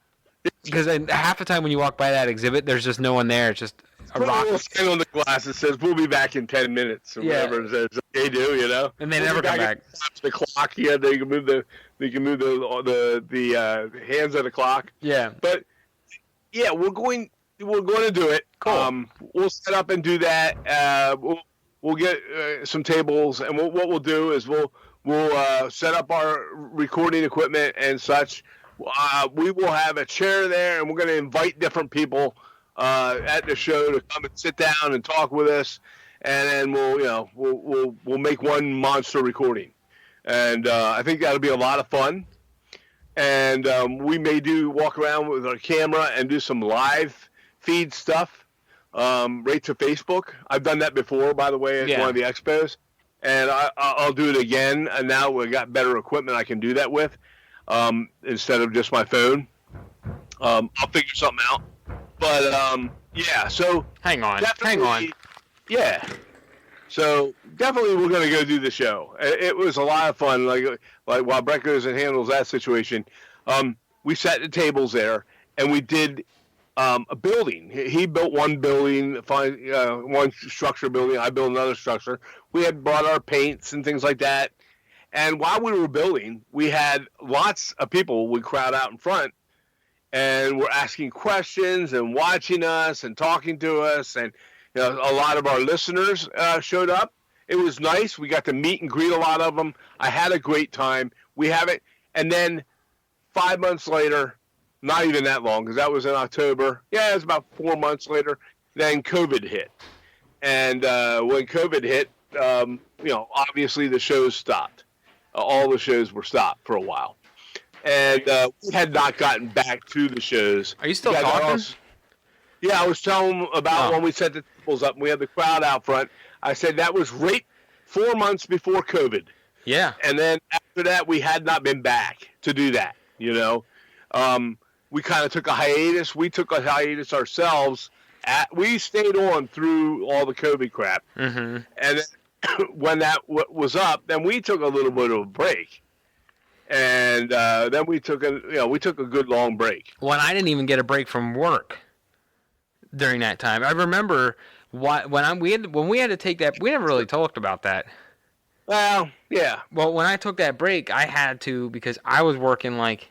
Because half the time when you walk by that exhibit, there's just no one there. It's just a rock. We'll stand on the glass that says we'll be back in 10 minutes or whatever it says. They do, And they never come back. The clock, they can move the hands of the clock. Yeah. But yeah, we're going to do it. Cool. We'll set up and do that. We'll get some tables, and what we'll do is we'll set up our recording equipment and such. We will have a chair there, and we're going to invite different people at the show to come and sit down and talk with us, and then we'll make one monster recording, and I think that'll be a lot of fun. And we may walk around with our camera and do some live feed stuff right to Facebook. I've done that before, by the way, at one of the expos, and I'll do it again. And now we've got better equipment I can do that with instead of just my phone. I'll figure something out. But yeah, so hang on. Yeah. So definitely we're going to go do the show. It was a lot of fun. Like while Brett goes and handles that situation, we set the tables there and we did a building. He built one building, one structure building. I built another structure. We had brought our paints and things like that. And while we were building, we had lots of people would crowd out in front and were asking questions and watching us and talking to us. And a lot of our listeners showed up. It was nice. We got to meet and greet a lot of them. I had a great time. We have it. And then 5 months later, not even that long, because that was in October. Yeah, it was about 4 months later. Then COVID hit. And when COVID hit, obviously the shows stopped. All the shows were stopped for a while. And we had not gotten back to the shows. Are you still talking? Yeah, I was telling them about when we set the tables up and we had the crowd out front. I said that was right 4 months before COVID. Yeah. And then after that, we had not been back to do that, We kind of took a hiatus. We took a hiatus ourselves. We stayed on through all the COVID crap. Mm-hmm. And then when that was up, then we took a little bit of a break. And then we took a good long break. Well, and I didn't even get a break from work during that time. I remember when we had to take that. We never really talked about that. Well, yeah. Well, when I took that break, I had to because I was working like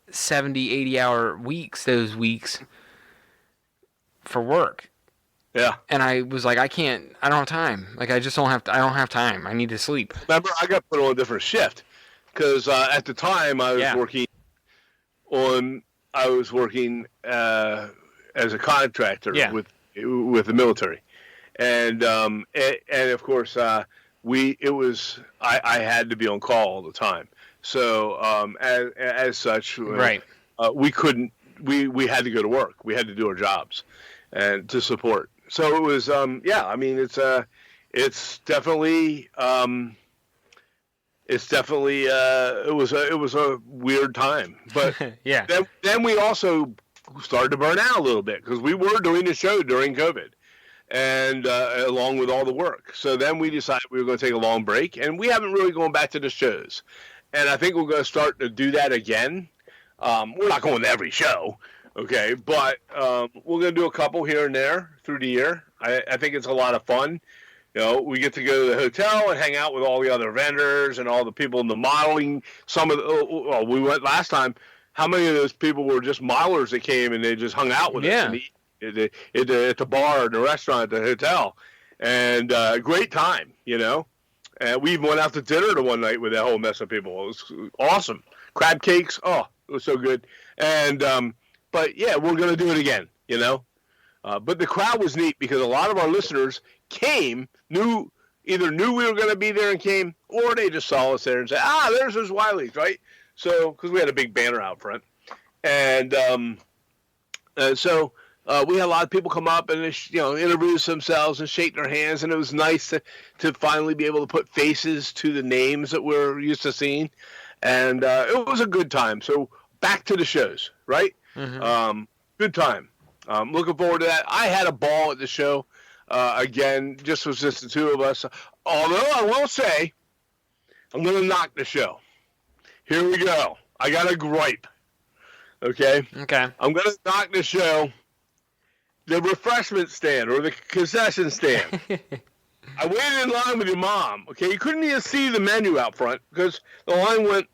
70, 80-hour weeks those weeks for work. Yeah. And I was like, I don't have time. Like, I don't have time. I need to sleep. Remember, I got put on a different shift because at the time I was working as a contractor with the military, and of course I had to be on call all the time. So as such, right, we couldn't we had to go to work. We had to do our jobs and to support. So it was, I mean, it's definitely, it was a weird time. But yeah. Then we also started to burn out a little bit because we were doing the show during COVID, and along with all the work. So then we decided we were going to take a long break, and we haven't really gone back to the shows. And I think we're going to start to do that again. We're not going to every show, okay, but we're going to do a couple here and there through the year. I think it's a lot of fun. You know, we get to go to the hotel and hang out with all the other vendors and all the people in the modeling. We went last time. How many of those people were just modelers that came and they just hung out with us and at the bar, at the restaurant, at the hotel, and great time, you know. And we even went out to dinner the one night with that whole mess of people. It was awesome. Crab cakes, it was so good. And but yeah, we're gonna do it again, you know. But the crowd was neat because a lot of our listeners came, either knew we were going to be there and came, or they just saw us there and said, there's those Wileys, right? So, because we had a big banner out front. And so we had a lot of people come up and, introduce themselves and shake their hands, and it was nice to finally be able to put faces to the names that we're used to seeing. And it was a good time. So, back to the shows, right? Mm-hmm. Good time. Looking forward to that. I had a ball at the show. Again, just the two of us. Although I will say, I'm going to knock the show. Here we go. I got a gripe. Okay? Okay. I'm going to knock the show. The refreshment stand or the concession stand. I waited in line with your mom. Okay? You couldn't even see the menu out front because the line went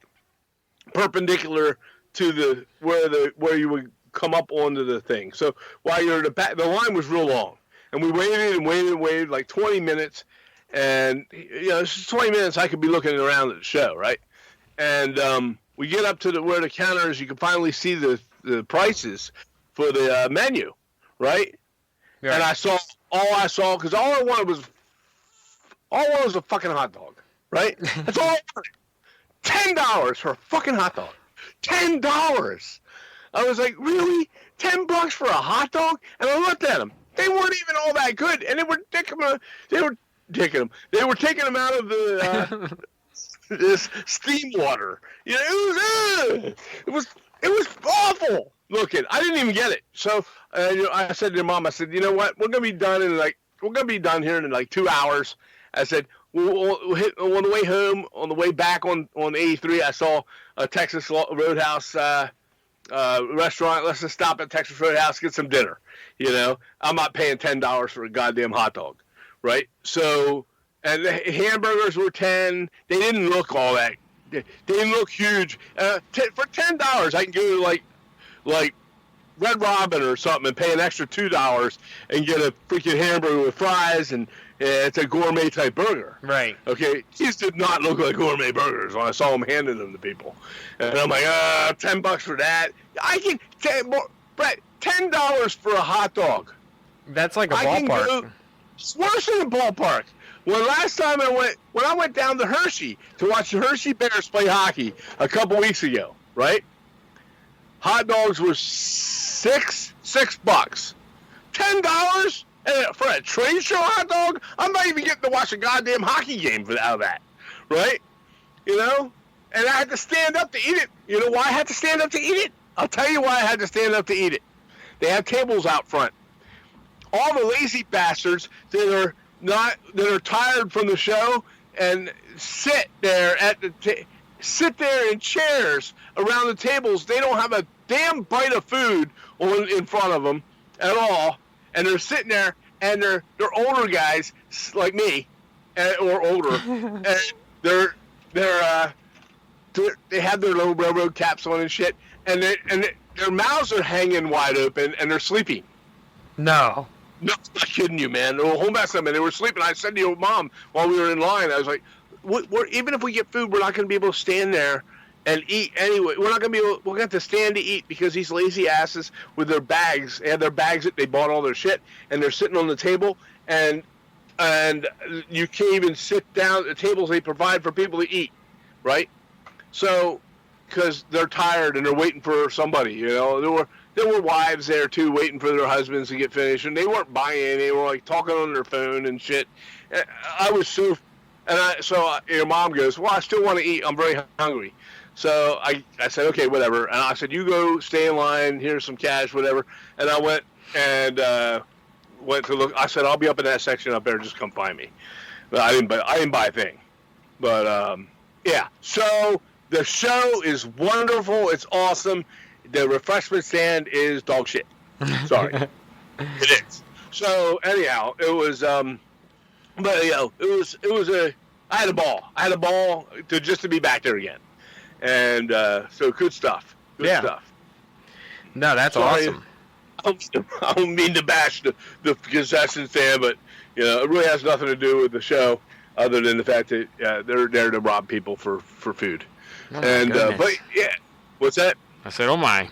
perpendicular to where you would come up onto the thing. So while you're in the back, the line was real long. And we waited like 20 minutes. And, it's just 20 minutes I could be looking around at the show, right? And we get up to where the counter is. You can finally see the prices for the menu, right? Yeah. And all I saw, because all I wanted was a fucking hot dog, right? That's all I wanted. $10 for a fucking hot dog. $10. I was like, really? $10 for a hot dog? And I looked at them. They weren't even all that good, and they were taking them out of the this steam water. It was awful looking. I didn't even get it. So I said to your mom, I said, you know what? We're gonna be done here in like 2 hours. I said, we'll hit on the way home, on the way back on 83. I saw a Texas Roadhouse restaurant. Let's just stop at Texas Roadhouse, get some dinner. I'm not paying $10 for a goddamn hot dog, right? So, and the hamburgers were $10. They didn't look all that. They didn't look huge. For $10, I can go to like Red Robin or something and pay an extra $2 and get a freaking hamburger with fries, and it's a gourmet type burger. Right. Okay. These did not look like gourmet burgers when I saw them handing them to people. And I'm like, $10 for that. I can Brett, $10 for a hot dog. That's like a ballpark. It's worse than a ballpark. Last time when I went down to Hershey to watch the Hershey Bears play hockey a couple weeks ago, right? Hot dogs were $6. $10 for a trade show hot dog? I'm not even getting to watch a goddamn hockey game out of that, right? And I had to stand up to eat it. You know why I had to stand up to eat it? I'll tell you why I had to stand up to eat it. They have tables out front. All the lazy bastards that are tired from the show and sit there in chairs around the tables. They don't have a damn bite of food in front of them at all, and they're sitting there, and they're older guys like me, or older, and they have their little railroad caps on and shit, and their mouths are hanging wide open, and they're sleeping. No, I'm not kidding you, man. They were home back and they were sleeping. I said to your mom while we were in line, I was like, even if we get food, we're not going to be able to stand there and eat anyway. We're going to have to stand to eat because these lazy asses with their bags, they had their bags that they bought all their shit, and they're sitting on the table, and you can't even sit down at the tables they provide for people to eat, right? So, because they're tired and they're waiting for somebody, there were wives there too, waiting for their husbands to get finished, and they weren't buying. They were like talking on their phone and shit. I was so, your mom goes, well, I still want to eat. I'm very hungry. So I said, okay, whatever. And I said, you go stay in line. Here's some cash, whatever. And I went to look. I said, I'll be up in that section up there. Just come find me. But I didn't buy a thing. But yeah. So the show is wonderful. It's awesome. The refreshment stand is dog shit. Sorry, it is. So anyhow, it was. But it was I had a ball. I had a ball to be back there again. And so good stuff. Good stuff. No, that's awesome. I don't mean to bash the concession stand, but it really has nothing to do with the show, other than the fact that they're there to rob people for food. Oh, but yeah, what's that? I said, oh my.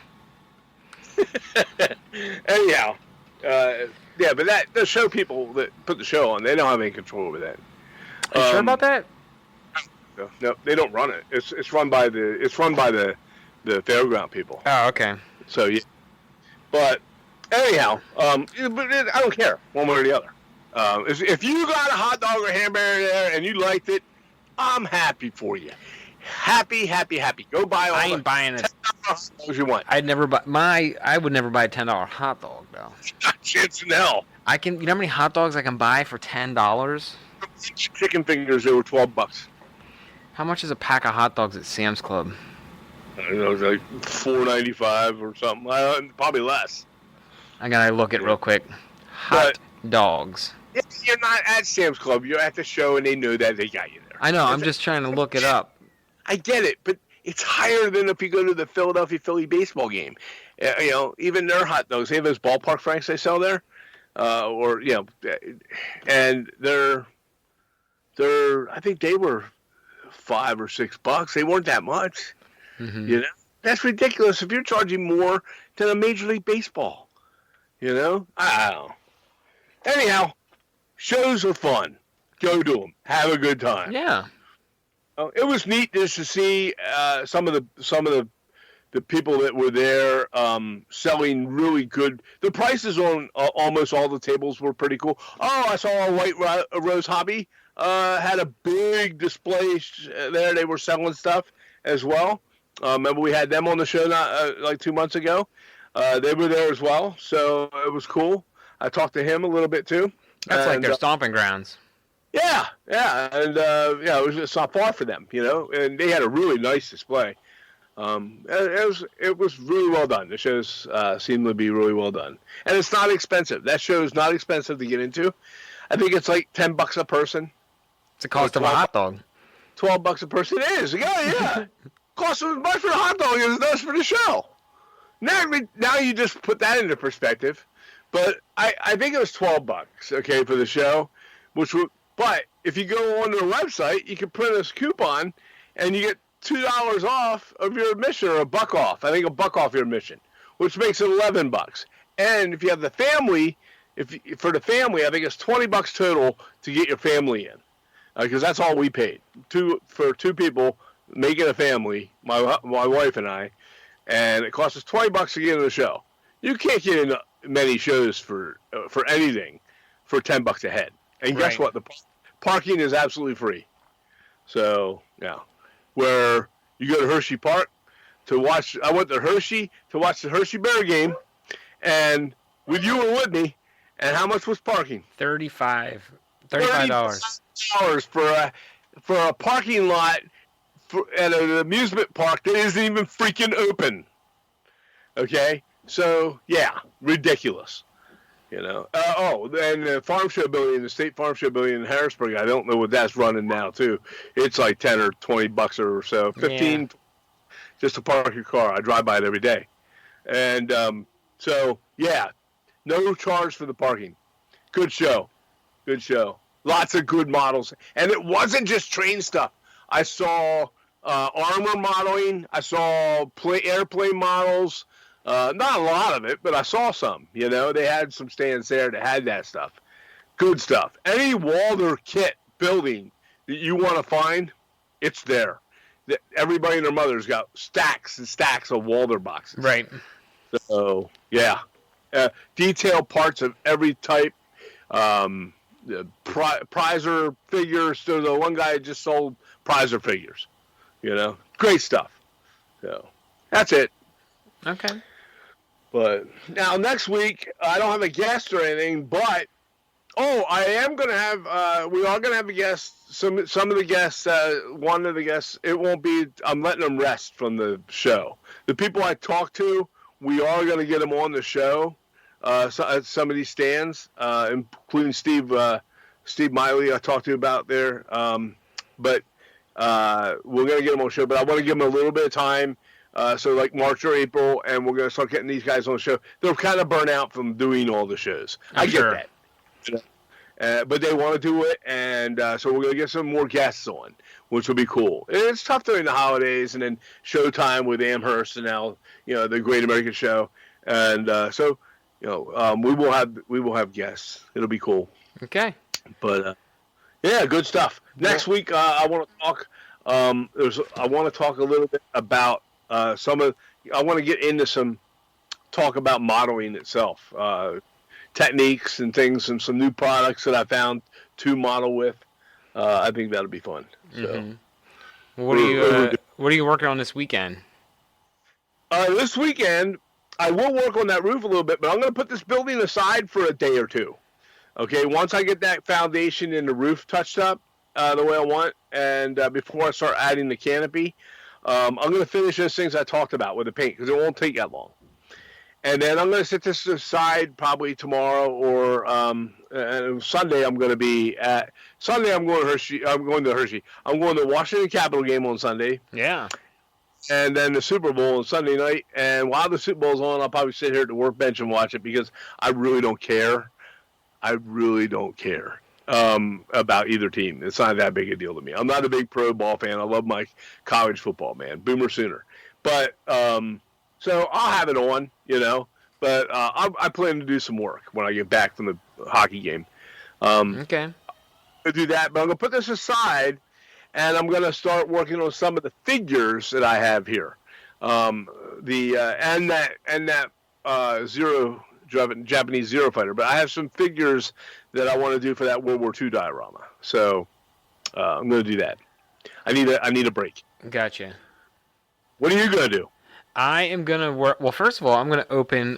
Anyhow, yeah, but the show people that put the show on, they don't have any control over that. Are you sure about that? No, they don't run it. It's run by the fairground people. Oh, okay. So yeah, but anyhow, but I don't care one way or the other. If you got a hot dog or hamburger there and you liked it, I'm happy for you. Happy. Go buy all. I ain't buying it. $10 you want. I'd never buy. I would never buy a $10 hot dog though. Not chance in hell. I can. You know how many hot dogs I can buy for $10? Chicken fingers, they were $12. How much is a pack of hot dogs at Sam's Club? I don't know, it's like $4.95 or something. Probably less. I gotta look it real quick. Hot dogs. If you're not at Sam's Club, you're at the show, and they know that they got you there. I know. I'm just trying to look it up. I get it, but it's higher than if you go to the Philadelphia Philly baseball game. Even their hot dogs, they have those ballpark franks they sell there, and they're I think they were $5 or $6. They weren't that much. Mm-hmm. That's ridiculous. If you're charging more than a Major League Baseball, I don't know. Anyhow, shows are fun. Go to them. Have a good time. Yeah. It was neat just to see some of the people that were there selling really good. The prices on almost all the tables were pretty cool. Oh, I saw a White Rose Hobby had a big display there. They were selling stuff as well. Remember we had them on the show like 2 months ago. They were there as well, so it was cool. I talked to him a little bit too. That's like their stomping grounds. Yeah, and it was just not far for them, and they had a really nice display. It was really well done. The shows seem to be really well done, and it's not expensive. That show is not expensive to get into. I think it's like $10 a person. It's the cost of a hot dog. $12 a person. It is. Yeah. Costs as much for the hot dog as it does for the show. Now you just put that into perspective. But I think it was $12, okay, for the show, but if you go on their website, you can print a coupon, and you get $2 off of your admission, or $1 off. I think $1 off your admission, which makes it $11. And if you have the family, for the family, I think it's $20 total to get your family in, because that's all we paid. For two people, making a family, my wife and I, and it costs us $20 to get in the show. You can't get in many shows for anything for $10 a head. And guess what? The parking is absolutely free. So, yeah. Where you go to Hershey Park to watch, I went to Hershey to watch the Hershey Bear game, and with you and with me, and how much was parking? $35 for a parking lot at an amusement park that isn't even freaking open. Okay? So, yeah, ridiculous. And the farm show building, the state farm show building in Harrisburg, I don't know what that's running now, too. It's like $10 or $20 or so. 15 just to park your car. I drive by it every day. And so, yeah, no charge for the parking. Good show. Lots of good models. And it wasn't just train stuff. I saw armor modeling. I saw airplane models. Not a lot of it, but I saw some. They had some stands there that had that stuff. Good stuff. Any Walder kit building that you want to find, it's there. Everybody and their mother's got stacks and stacks of Walder boxes. Right. So yeah, detailed parts of every type. The prizer figures. So the one guy just sold prizer figures. Great stuff. So that's it. Okay. But now next week, I don't have a guest or anything, but I am gonna have. We are gonna have a guest. Some of the guests. One of the guests. It won't be. I'm letting them rest from the show. The people I talk to, we are gonna get them on the show. Some of these stands, including Steve Miley, I talked to you about there. But we're gonna get them on the show. But I want to give them a little bit of time. So like March or April, and we're gonna start getting these guys on the show. They're kind of burnt out from doing all the shows. I get that. But they want to do it, and so we're going to get some more guests on, which will be cool. And it's tough during the holidays, and then Showtime with Amherst, and now the Great American Show, and so we will have guests. It'll be cool. Okay. But yeah, good stuff. Next week, I want to talk. I want to talk a little bit about I want to get into some talk about modeling itself. Techniques and things, and some new products that I found to model with. I think that'll be fun. So, what are you working on this weekend? This weekend, I will work on that roof a little bit, but I'm going to put this building aside for a day or two. Okay, once I get that foundation and the roof touched up the way I want, and before I start adding the canopy, I'm going to finish those things I talked about with the paint because it won't take that long. And then I'm going to set this aside probably tomorrow or Sunday. I'm going to be at Sunday. I'm going to Hershey. I'm going to Washington Capitol game on Sunday. Yeah. And then the Super Bowl on Sunday night. And while the Super Bowl's on, I'll probably sit here at the workbench and watch it because I really don't care. About either team. It's not that big a deal to me. I'm not a big pro ball fan. I love my college football, man. Boomer Sooner. But so I'll have it on, but I plan to do some work when I get back from the hockey game. Okay. To do that, but I'm going to put this aside, and I'm going to start working on some of the figures that I have here. And that Japanese Zero Fighter, but I have some figures that I want to do for that World War II diorama. So I'm going to do that. I need a break. Gotcha. What are you going to do? I am going to work. Well, first of all, I'm going to open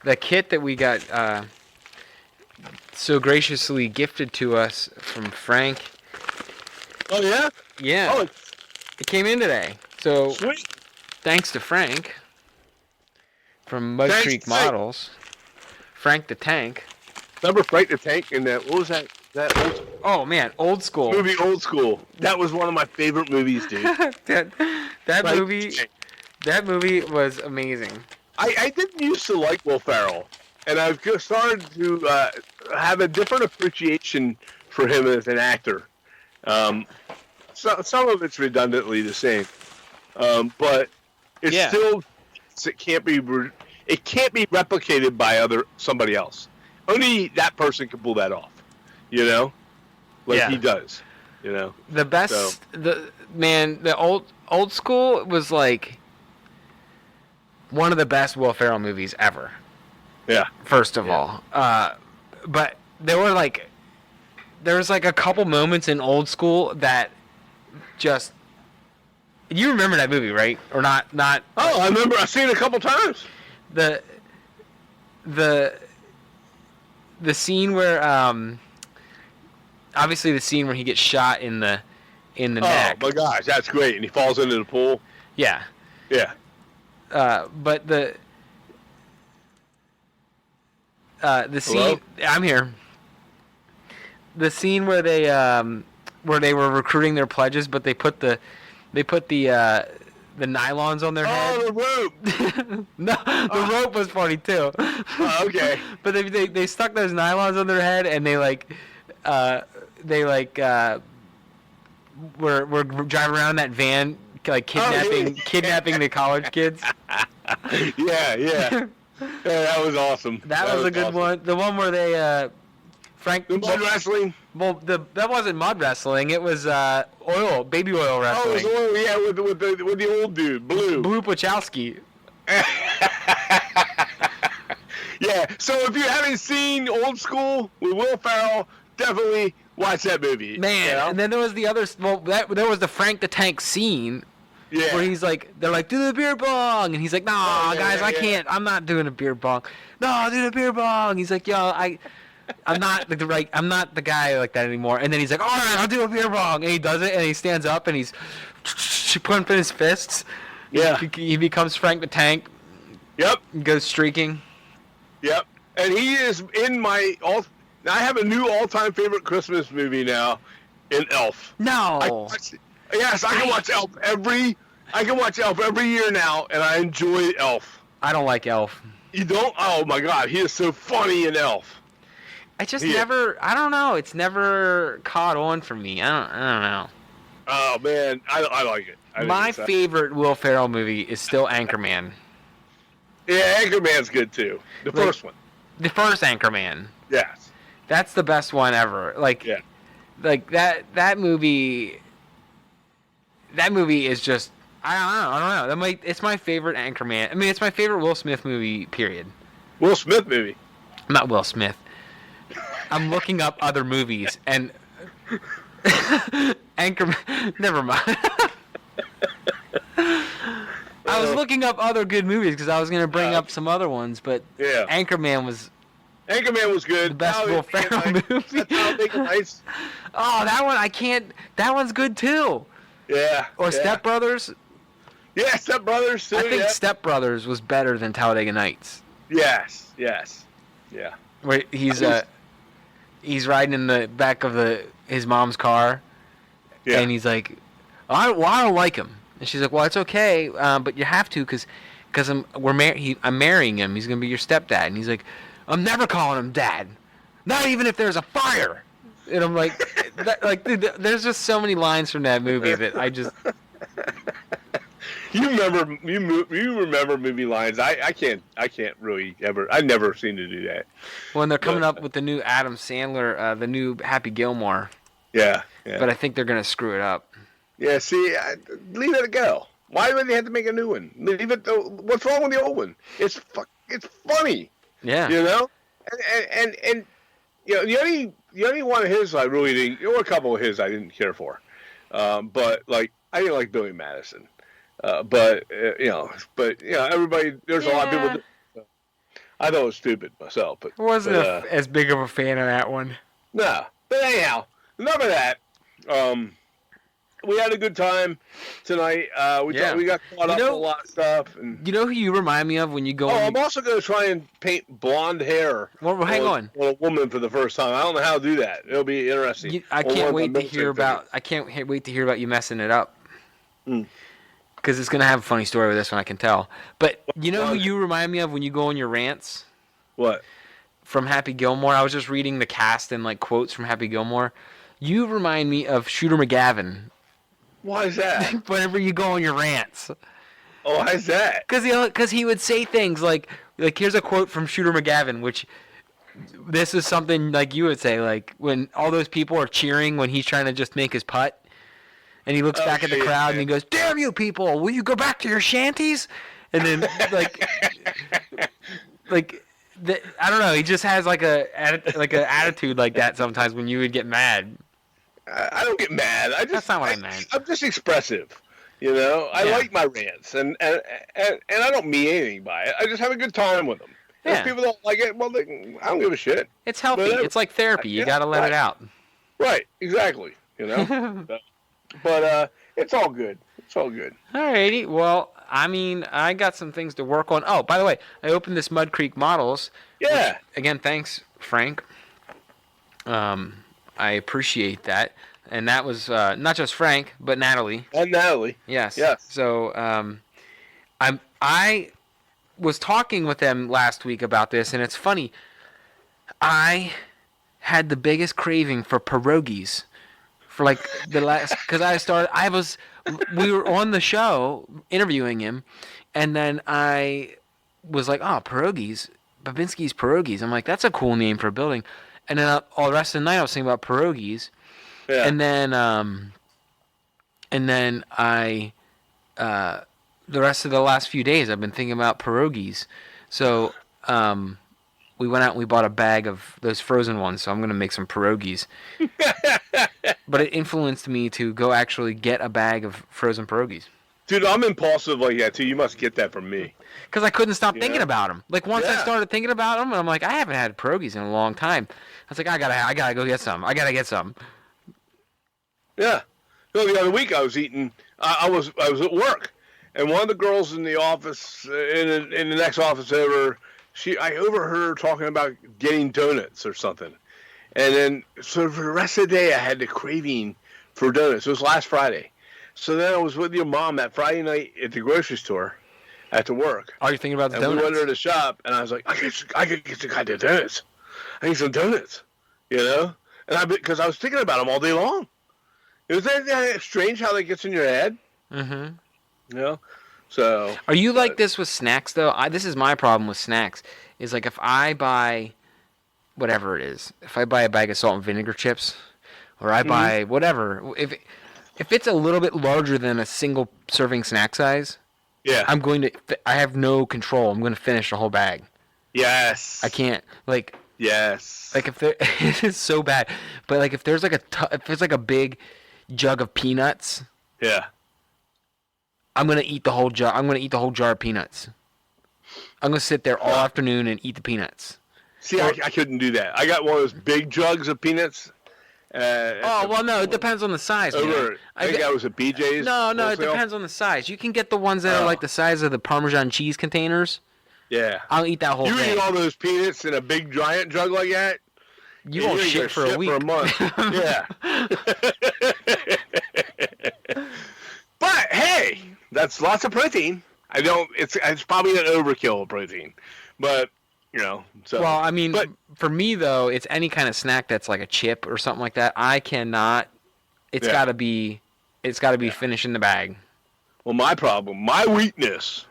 the kit that we got so graciously gifted to us from Frank. Oh, yeah? Yeah. Oh, it came in today. So sweet. Thanks to Frank from Mud Creek Models. Frank the Tank. Remember Frank the Tank and that, what was that? That old, oh, man, Old School. Movie Old School. That was one of my favorite movies, dude. That movie was amazing. I didn't used to like Will Ferrell, and I've started to have a different appreciation for him as an actor. So some of it's redundantly the same, but it's still it can't be replicated by somebody else. Only that person can pull that off, he does, The best, so. the old School was like one of the best Will Ferrell movies ever. Yeah. First of all, but there was like a couple moments in Old School that just. You remember that movie, right? Or not? Oh, I remember. I've seen it a couple times. The scene where obviously the scene where he gets shot in the neck. Oh my gosh, that's great! And he falls into the pool. Yeah. Yeah. But the scene. Hello? I'm here. The scene where they were recruiting their pledges, but they put the nylons on their head. Oh, the rope! No, the rope was funny too. Oh, okay. But they stuck those nylons on their head, and were driving around that van, like kidnapping the college kids. Yeah, that was awesome. That was a good one. The one where they Frank. The mud wrestling. Well, that wasn't mud wrestling. It was baby oil wrestling. Oh, it was oil, yeah, with the old dude, Blue Wachowski. Yeah. So if you haven't seen Old School with Will Ferrell, definitely watch that movie. Man, you know? and then there was the other. Well, there was the Frank the Tank scene Yeah. where he's like, they're like, do the beer bong, and he's like, nah, guys, I can't. I'm not doing a beer bong. No, do the beer bong. He's like, yo, I'm not I'm not the guy like that anymore. And then he's like, all right, I'll do a beer bong, and he does it, and he stands up, and he's pumping his fists. Yeah. He becomes Frank the Tank. Yep. Goes streaking. Yep. And he is in my I have a new all-time favorite Christmas movie now, in Elf. No. Yes, I can watch Elf every year now, and I enjoy Elf. I don't like Elf. You don't? Oh my God, he is so funny in Elf. I just never. I don't know. It's never caught on for me. I don't know. Oh man, I like it. My favorite Will Ferrell movie is still Anchorman. Yeah, Anchorman's good too. The first one. The first Anchorman. Yes. That's the best one ever. Like that movie. That movie is just. I don't know. It's my favorite Anchorman. I mean, it's my favorite Will Smith movie. Period. Will Smith movie. Not Will Smith. I'm looking up other movies and Anchorman. Never mind. I was looking up other good movies because I was going to bring up some other ones, but Anchorman was good. The best Will Ferrell movie. That's how they can ice. Oh, that one I can't. That one's good too. Yeah. Or Step Brothers. Yeah, Step Brothers too. I think Step Brothers was better than Talladega Nights. Yes. Yeah. Where he's riding in the back of his mom's car, and he's like, I don't like him. And she's like, well, it's okay, but you have to because I'm marrying him. He's gonna be your stepdad. And he's like, I'm never calling him dad, not even if there's a fire. And I'm like, dude, there's just so many lines from that movie that I just. You remember movie lines. I can't really ever. I've never seen to do that. When they're coming up with the new Adam Sandler, the new Happy Gilmore. Yeah. But I think they're gonna screw it up. Yeah. See, leave it go. Why would they have to make a new one? Leave it. What's wrong with the old one? It's funny. Yeah. You know, and you know the only one of his I really didn't. There were a couple of his I didn't care for, but like I didn't like Billy Madison. But everybody. There's a lot of people. I thought it was stupid myself, but wasn't as big of a fan of that one. No, but anyhow, enough of that. We had a good time tonight. We got caught up in a lot of stuff. And you know who you remind me of when you go? I'm also going to try and paint blonde hair. Well, hang on. On a woman for the first time. I don't know how to do that. It'll be interesting. I can't wait to hear about. I can't wait to hear about you messing it up. Because it's going to have a funny story with this one, I can tell. But you know who you remind me of when you go on your rants? What? From Happy Gilmore. I was just reading the cast and like quotes from Happy Gilmore. You remind me of Shooter McGavin. Why is that? Whenever you go on your rants. Oh, why is that? Because he would say things like here's a quote from Shooter McGavin, which this is something like you would say, like when all those people are cheering when he's trying to just make his putt. And he looks back at the crowd and he goes, "Damn you people! Will you go back to your shanties?" And then I don't know. He just has like a attitude like that sometimes when you would get mad. I don't get mad. That's not what I meant. I'm just expressive. You know, I like my rants, and I don't mean anything by it. I just have a good time with them. Yeah. If people don't like it, well, I don't give a shit. It's healthy. It's like therapy. You got to let it out. Right. Exactly. You know. But it's all good. It's all good. Alrighty. Well, I mean, I got some things to work on. Oh, by the way, I opened this Mud Creek Models. Yeah. Which, again, thanks, Frank. I appreciate that. And that was not just Frank, but Natalie. And Natalie. Yes. Yes. So I was talking with them last week about this, and it's funny. I had the biggest craving for pierogies. For like the last, because we were on the show interviewing him, and then I was like, oh, pierogies, Babinski's Pierogies. I'm like, that's a cool name for a building. And then all the rest of the night I was thinking about pierogies, and then I the rest of the last few days I've been thinking about pierogies, So, we went out and we bought a bag of those frozen ones. So I'm gonna make some pierogies. But it influenced me to go actually get a bag of frozen pierogies. Dude, I'm impulsive like that too. You must get that from me. Because I couldn't stop thinking Yeah. about them. Like once I Yeah. started thinking about them, I'm like, I haven't had pierogies in a long time. I was like, I gotta go get some. I gotta get some. Yeah. No, the other week I was eating. I was at work, and one of the girls in the office, in the next office over, I overheard her talking about getting donuts or something, and then so for the rest of the day I had the craving for donuts. It was last Friday, so then I was with your mom that Friday night at the grocery store, after work. Are you thinking about the And donuts? we went to the shop, and I was like, I could get some goddamn donuts. I need some donuts, you know? And because I was thinking about them all day long. Is that strange how that gets in your head? Mm-hmm. You know? So. Are you like this with snacks though? This is my problem with snacks. Is like if I buy whatever it is, if I buy a bag of salt and vinegar chips, or I buy whatever, if it's a little bit larger than a single serving snack size, Yeah. I have no control. I'm going to finish the whole bag. Yes. I can't, like, Yes. if there, it's so bad, but like if there's like if there's like a big jug of peanuts, Yeah. I'm going to eat the whole jar. I'm going to eat the whole jar of peanuts. I'm going to sit there all afternoon and eat the peanuts. See, I couldn't do that. I got one of those big jugs of peanuts. Oh, well, no, it depends on the size, man. Over, I think I was at BJ's. No, it wholesale. depends on the size. You can get the ones that are like the size of the Parmesan cheese containers. Yeah. I'll eat that whole You thing. eat all those peanuts in a big giant jug like that? You won't shit for a week. For a month. Yeah. But hey, that's lots of protein. It's probably an overkill of protein, but you know. So. Well, I mean, for me though, it's any kind of snack that's like a chip or something like that. I cannot. It's got to be. It's got to be finishing the bag. Well, my weakness,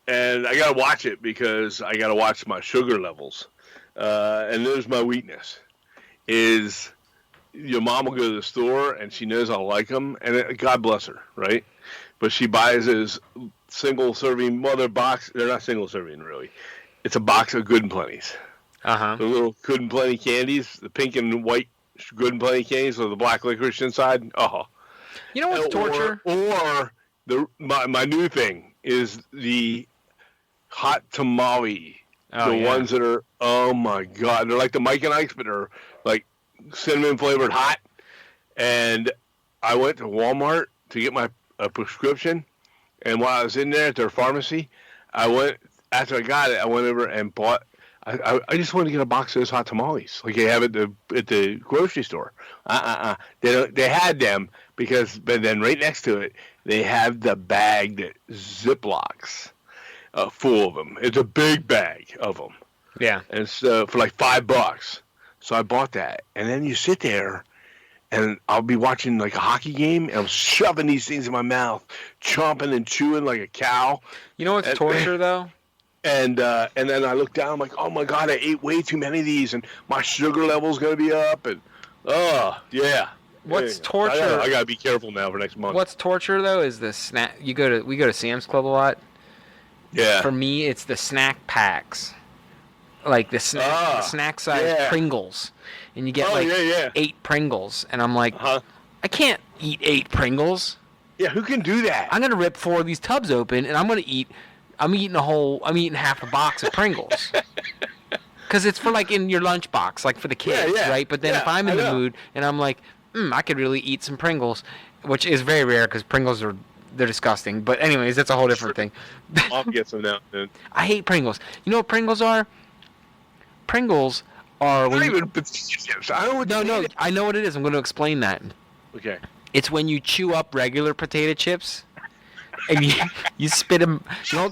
and I gotta watch it because I gotta watch my sugar levels. And there's my weakness, is your mom will go to the store and she knows I like them, and God bless her, right? But she buys those single-serving mother box. They're not single-serving, really. It's a box of Good and Plenty's. Uh-huh. The little Good and Plenty candies, the pink and white Good and Plenty candies with the black licorice inside. Oh. You know what's torture? Or my new thing is the hot tamale. Ones that are, oh my God, they're like the Mike and Ike's, but they're like cinnamon flavored hot. And I went to Walmart to get my prescription, and while I was in there at their pharmacy, after I got it, I went over and bought. I just wanted to get a box of those hot tamales, like they have at the grocery store. They had them but then right next to it, they have the bag that Ziplocs. Full of them. It's a big bag of them. Yeah. And so for like $5. So I bought that. And then you sit there and I'll be watching like a hockey game and I'm shoving these things in my mouth, chomping and chewing like a cow. You know what's torture though? And then I look down, I'm like, oh my God, I ate way too many of these and my sugar level's gonna be up and yeah. What's torture? I gotta be careful now for next month. What's torture though is the snack. We go to Sam's Club a lot. Yeah. For me, it's the snack packs, like the snack size Pringles, and you get 8 Pringles, and I'm like, I can't eat 8 Pringles. Yeah, who can do that? I'm gonna rip 4 of these tubs open, and I'm eating half a box of Pringles. Because it's for like in your lunchbox, like for the kids, right? But then if I'm in the mood and I'm like, I could really eat some Pringles, which is very rare because Pringles they're disgusting. But anyways, that's a whole different thing. I'll get some now, dude. I hate Pringles. You know what Pringles are? Pringles are when even potato chips. I don't know No, I know what it is. I'm going to explain that. Okay. It's when you chew up regular potato chips and you spit them. You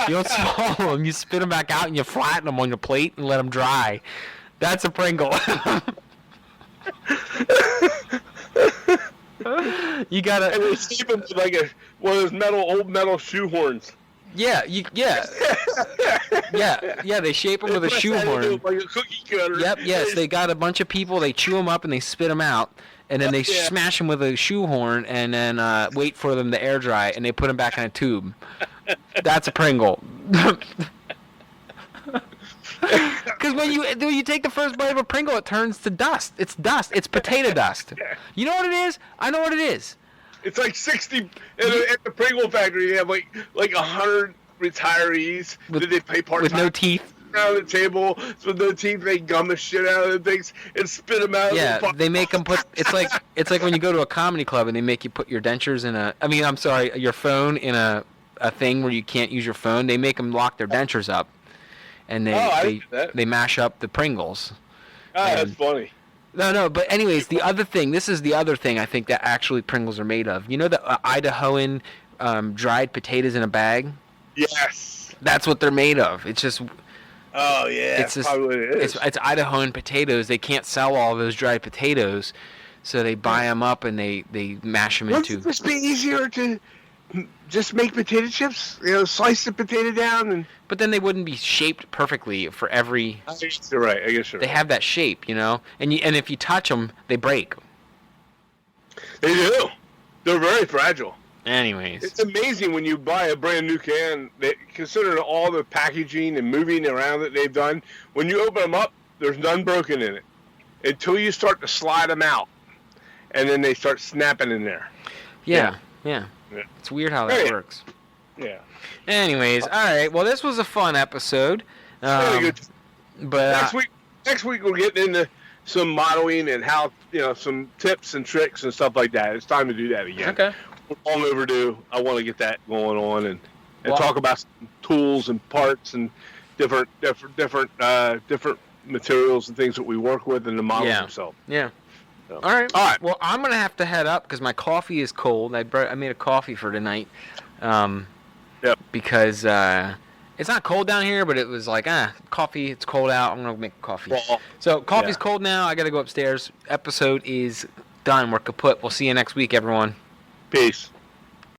don't swallow them. You spit them back out and you flatten them on your plate and let them dry. That's a Pringle. You gotta. And they shape them with like one of those old metal shoehorns. Yeah. They shape them with a shoehorn. Like a cookie cutter. Yep. Yes, they got a bunch of people. They chew them up and they spit them out, and then they smash them with a shoehorn, and then wait for them to air dry, and they put them back in a tube. That's a Pringle. Because when you take the first bite of a Pringle, it turns to dust. It's dust. It's potato dust. You know what it is? I know what it is. It's like 60 at the Pringle factory. They have like 100 retirees that they pay part-time with no teeth around the table. So with no teeth, they gum the shit out of the things and spit them out. Yeah, they make them put. It's like when you go to a comedy club and they make you put your dentures in a. I mean, I'm sorry, your phone in a thing where you can't use your phone. They make them lock their dentures up, and they mash up the Pringles. That's funny. No, but anyways, the other thing. This is the other thing I think that actually Pringles are made of. You know the Idahoan dried potatoes in a bag? Yes. That's what they're made of. It's just. Oh yeah, it's just, probably what it is. It's Idahoan potatoes. They can't sell all those dried potatoes, so they buy them up and they mash them into. Wouldn't it just be easier to just make potato chips? Slice the potato down and. But then they wouldn't be shaped perfectly for every. I guess you're right. They have that shape, and if you touch them, they break. They do. They're very fragile. Anyways, it's amazing when you buy a brand new can. Considering all the packaging and moving around that they've done, when you open them up, there's none broken in it until you start to slide them out, and then they start snapping in there. Yeah. It's weird how that works. Yeah. Anyways, all right. Well, this was a fun episode. But next week we'll get into some modeling and how some tips and tricks and stuff like that. It's time to do that again. Okay. We're long overdue. I want to get that going on and talk about some tools and parts and different materials and things that we work with in the models themselves. Yeah. So. All right. Well, I'm gonna have to head up because my coffee is cold. I made a coffee for tonight. Because it's not cold down here, but it was like coffee. It's cold out. I'm gonna make coffee. So coffee's cold now. I gotta go upstairs. Episode is done. We're kaput. We'll see you next week, everyone. Peace.